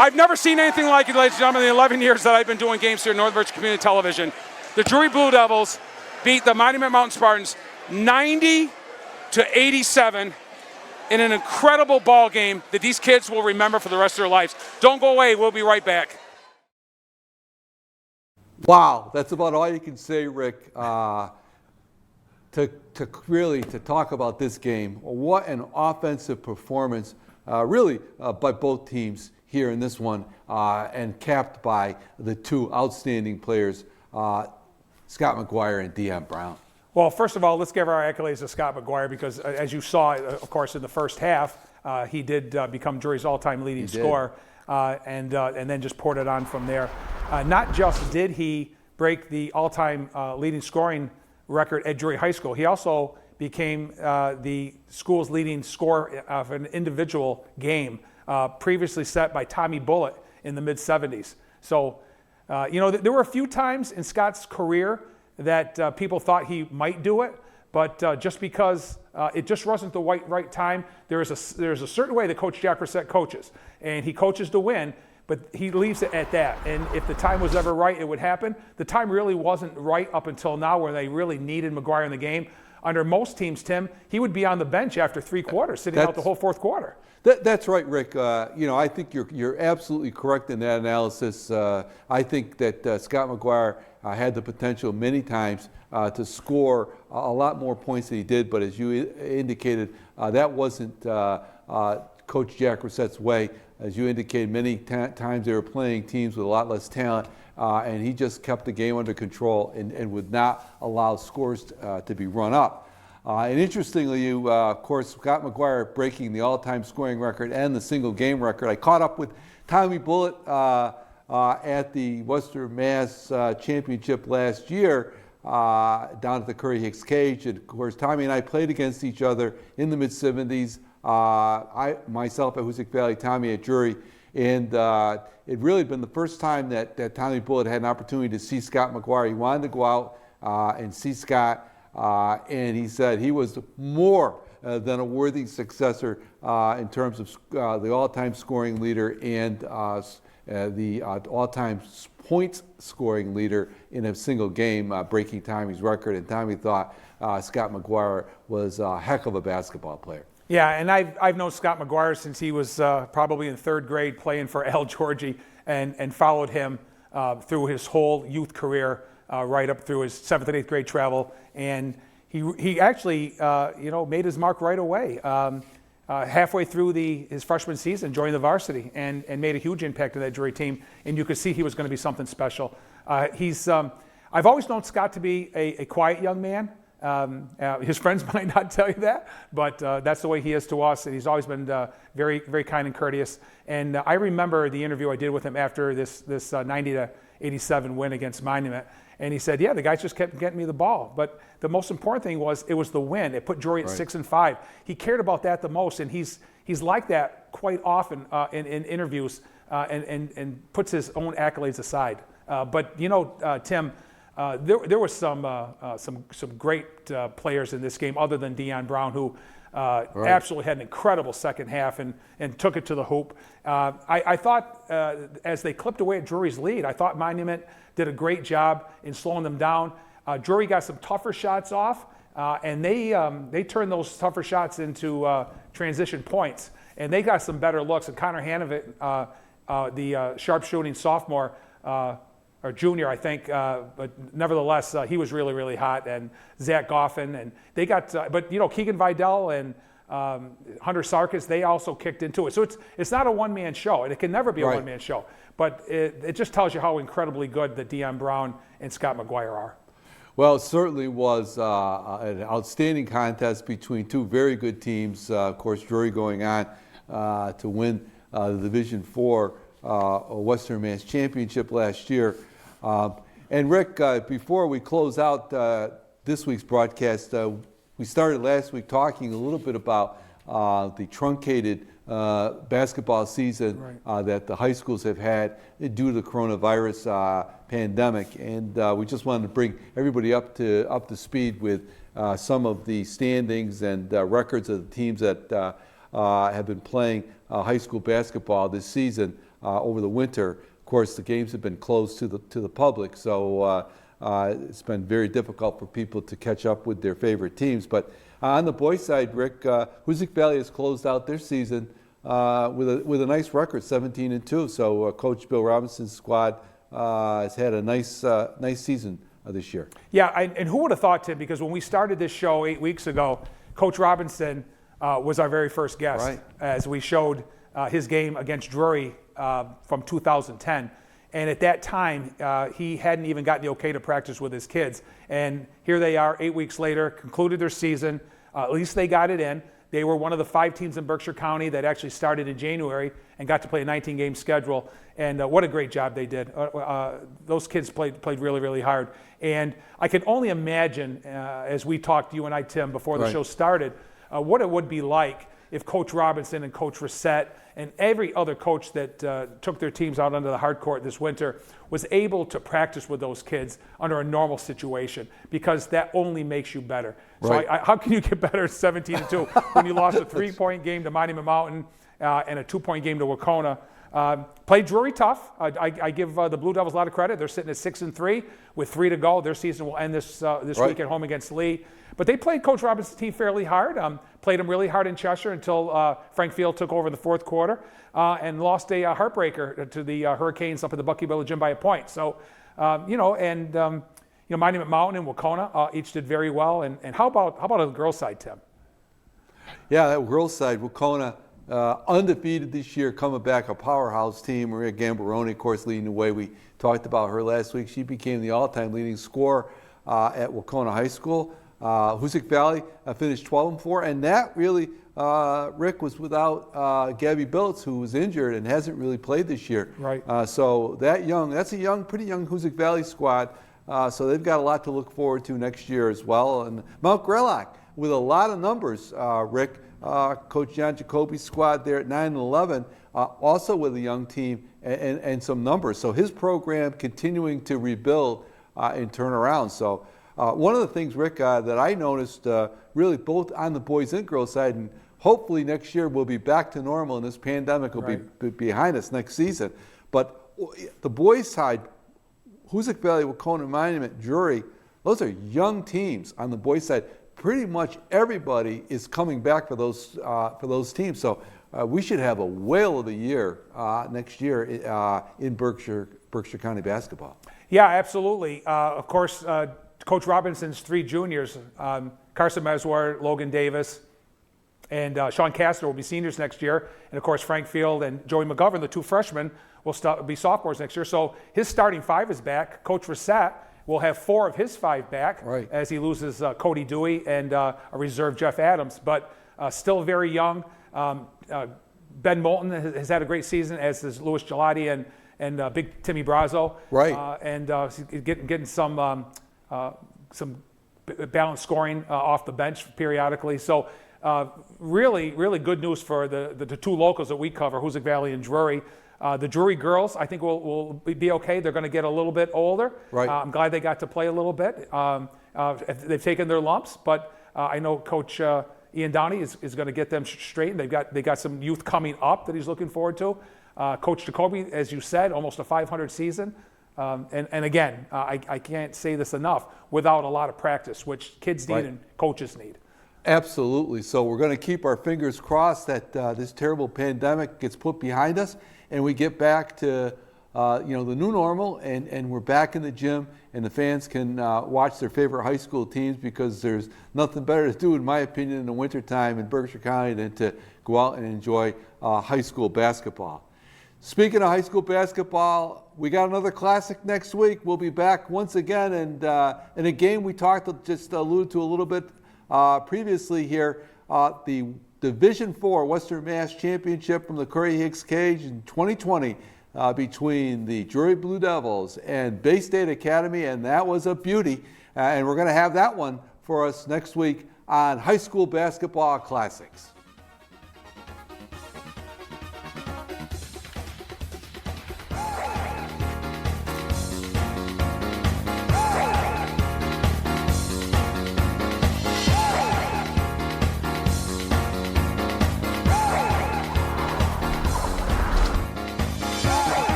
I've never seen anything like it, ladies and gentlemen, in the 11 years that I've been doing games here at North Virginia Community Television. The Drury Blue Devils beat the Monument Mountain Spartans 90-87 in an incredible ball game that these kids will remember for the rest of their lives. Don't go away. We'll be right back. Wow, that's about all you can say, Rick. To talk about this game. What an offensive performance, really, by both teams here in this one, and capped by the 2 outstanding players, Scott McGuire and Deion Brown. Well, first of all, let's give our accolades to Scott McGuire, because as you saw, of course, in the first half, he did become Drury's all-time leading scorer, and then just poured it on from there. Not just did he break the all-time leading scoring record at Drury High School, he also became the school's leading scorer of an individual game, previously set by Tommy Bullitt in the mid-'70s. So, there were a few times in Scott's career that people thought he might do it, but just because it just wasn't the right time. There's a certain way that Coach Jack Brissett coaches, and he coaches to win, but he leaves it at that. And if the time was ever right, it would happen. The time really wasn't right up until now, where they really needed McGuire in the game. Under most teams, Tim, he would be on the bench after 3 quarters, sitting out the whole fourth quarter. That's right, Rick. I think you're absolutely correct in that analysis. I think that Scott McGuire had the potential many times to score a lot more points than he did, but as you indicated, that wasn't Coach Jack Brissett's way. As you indicated, many times they were playing teams with a lot less talent, and he just kept the game under control and would not allow scores to be run up. And interestingly, of course, Scott McGuire breaking the all-time scoring record and the single game record. I caught up with Tommy Bullitt at the Western Mass Championship last year down at the Curry Hicks Cage. And of course, Tommy and I played against each other in the mid-'70s. Myself at Hoosick Valley, Tommy at Drury. And it really had been the first time that Tommy Bullitt had an opportunity to see Scott McGuire. He wanted to go out and see Scott. And he said he was more than a worthy successor in terms of the all-time scoring leader and the all-time points scoring leader in a single game, breaking Tommy's record. And Tommy thought Scott McGuire was a heck of a basketball player. Yeah, and I've known Scott McGuire since he was probably in 3rd grade playing for Al Georgie, and followed him through his whole youth career. Right up through his 7th and 8th grade travel, and he actually made his mark right away. Halfway through his freshman season, joined the varsity and made a huge impact on that Drury team, and you could see he was going to be something special. I've always known Scott to be a quiet young man. His friends might not tell you that, but that's the way he is to us, and he's always been very, very kind and courteous. And I remember the interview I did with him after this 90-87 win against Monument. And he said, yeah, the guys just kept getting me the ball. But the most important thing was it was the win. It put Drury at 6-5. He cared about that the most, and he's like that quite often in interviews and puts his own accolades aside. But Tim, there was some great players in this game other than Deion Brown, who absolutely had an incredible second half and took it to the hoop. I thought as they clipped away at Drury's lead, I thought Monument did a great job in slowing them down. Drury got some tougher shots off, and they turned those tougher shots into transition points, and they got some better looks. And Connor Hanovic, the sharpshooting sophomore, or junior, I think, but nevertheless, he was really, really hot. And Zach Goffin, and they got, but Keegan Vidal and Hunter Sarkis, they also kicked into it. So it's not a one-man show, and it can never be a one-man show. But it just tells you how incredibly good that Deion Brown and Scott McGuire are. Well, it certainly was an outstanding contest between two very good teams. Of course, Drury going on to win the Division IV Western Mass Championship last year. And Rick, before we close out this week's broadcast, we started last week talking a little bit about the truncated basketball season that the high schools have had due to the coronavirus pandemic, and we just wanted to bring everybody up to speed with some of the standings and records of the teams that have been playing high school basketball this season over the winter. Of course, the games have been closed to the public, so it's been very difficult for people to catch up with their favorite teams. But on the boys' side, Rick, Hoosick Valley has closed out their season with a nice record, 17-2. So Coach Bill Robinson's squad has had a nice season this year. Yeah, and who would have thought, Tim? Because when we started this show 8 weeks ago, Coach Robinson was our very first guest, as we showed his game against Drury from 2010. And at that time, he hadn't even gotten the okay to practice with his kids. And here they are 8 weeks later, concluded their season. At least they got it in. They were one of the 5 teams in Berkshire County that actually started in January and got to play a 19-game schedule. And what a great job they did. Those kids played really, really hard. And I can only imagine, as we talked, you and I, Tim, before the show started, what it would be like if Coach Robinson and Coach Reset and every other coach that took their teams out under the hard court this winter was able to practice with those kids under a normal situation, because that only makes you better. So how can you get better at 17-2 when you lost a 3-point game to Monument Mountain and a 2-point game to Wacona? Played Drury tough. I give the Blue Devils a lot of credit. They're sitting at 6-3 with 3 to go. Their season will end this week at home against Lee. But they played Coach Robinson's team fairly hard. Played them really hard in Cheshire until Frank Field took over in the fourth quarter and lost a heartbreaker to the Hurricanes up at the Bucky Village Gym by a point. So, Monument Mountain and Wacona each did very well. And how about on the girls' side, Tim? Yeah, that girls' side, Wacona, undefeated this year, coming back, a powerhouse team. Maria Gambaroni, of course, leading the way. We talked about her last week. She became the all-time leading scorer at Wacona High School. Hoosick Valley finished 12-4, and that really, Rick, was without Gabby Billets, who was injured and hasn't really played this year. Right. So that's a pretty young Hoosick Valley squad. So they've got a lot to look forward to next year as well. And Mount Greylock with a lot of numbers, Rick. Coach John Jacoby's squad there at 9-11, also with a young team and some numbers. So his program continuing to rebuild and turn around. So one of the things, Rick, that I noticed really both on the boys and girls side, and hopefully next year we'll be back to normal and this pandemic will be behind us next season. But the boys side, Hoosick Valley, Wacona Monument, Drury, those are young teams on the boys side. Pretty much everybody is coming back for those teams. So we should have a whale of a year next year in Berkshire County basketball. Yeah, absolutely. Of course, Coach Robinson's 3 juniors, Carson Meswar, Logan Davis, and Sean Castor will be seniors next year. And of course, Frank Field and Joey McGovern, the 2 freshmen, will be sophomores next year. So his starting 5 is back. Coach Reset will have 4 of his 5 back as he loses Cody Dewey and a reserve Jeff Adams, but still very young. Ben Moulton has had a great season, as is Louis Gelati and big Timmy Brazo. And getting some balanced scoring off the bench periodically. So really, really good news for the 2 locals that we cover, Hoosick Valley and Drury. The Drury girls, I think, will be okay. They're going to get a little bit older. I'm glad they got to play a little bit. They've taken their lumps, but I know Coach Ian Downey is going to get them straight. And they got some youth coming up that he's looking forward to. Coach Jacoby, as you said, almost a 500 season. And again, I can't say this enough, without a lot of practice, which kids need and coaches need. Absolutely. So we're going to keep our fingers crossed that this terrible pandemic gets put behind us and we get back to the new normal, and we're back in the gym and the fans can watch their favorite high school teams, because there's nothing better to do, in my opinion, in the wintertime in Berkshire County than to go out and enjoy high school basketball. Speaking of high school basketball, we got another classic next week. We'll be back once again, and in a game we just alluded to a little bit previously here, the Division IV Western Mass Championship from the Curry Hicks Cage in 2020 between the Drury Blue Devils and Bay State Academy, and that was a beauty. And we're going to have that one for us next week on High School Basketball Classics.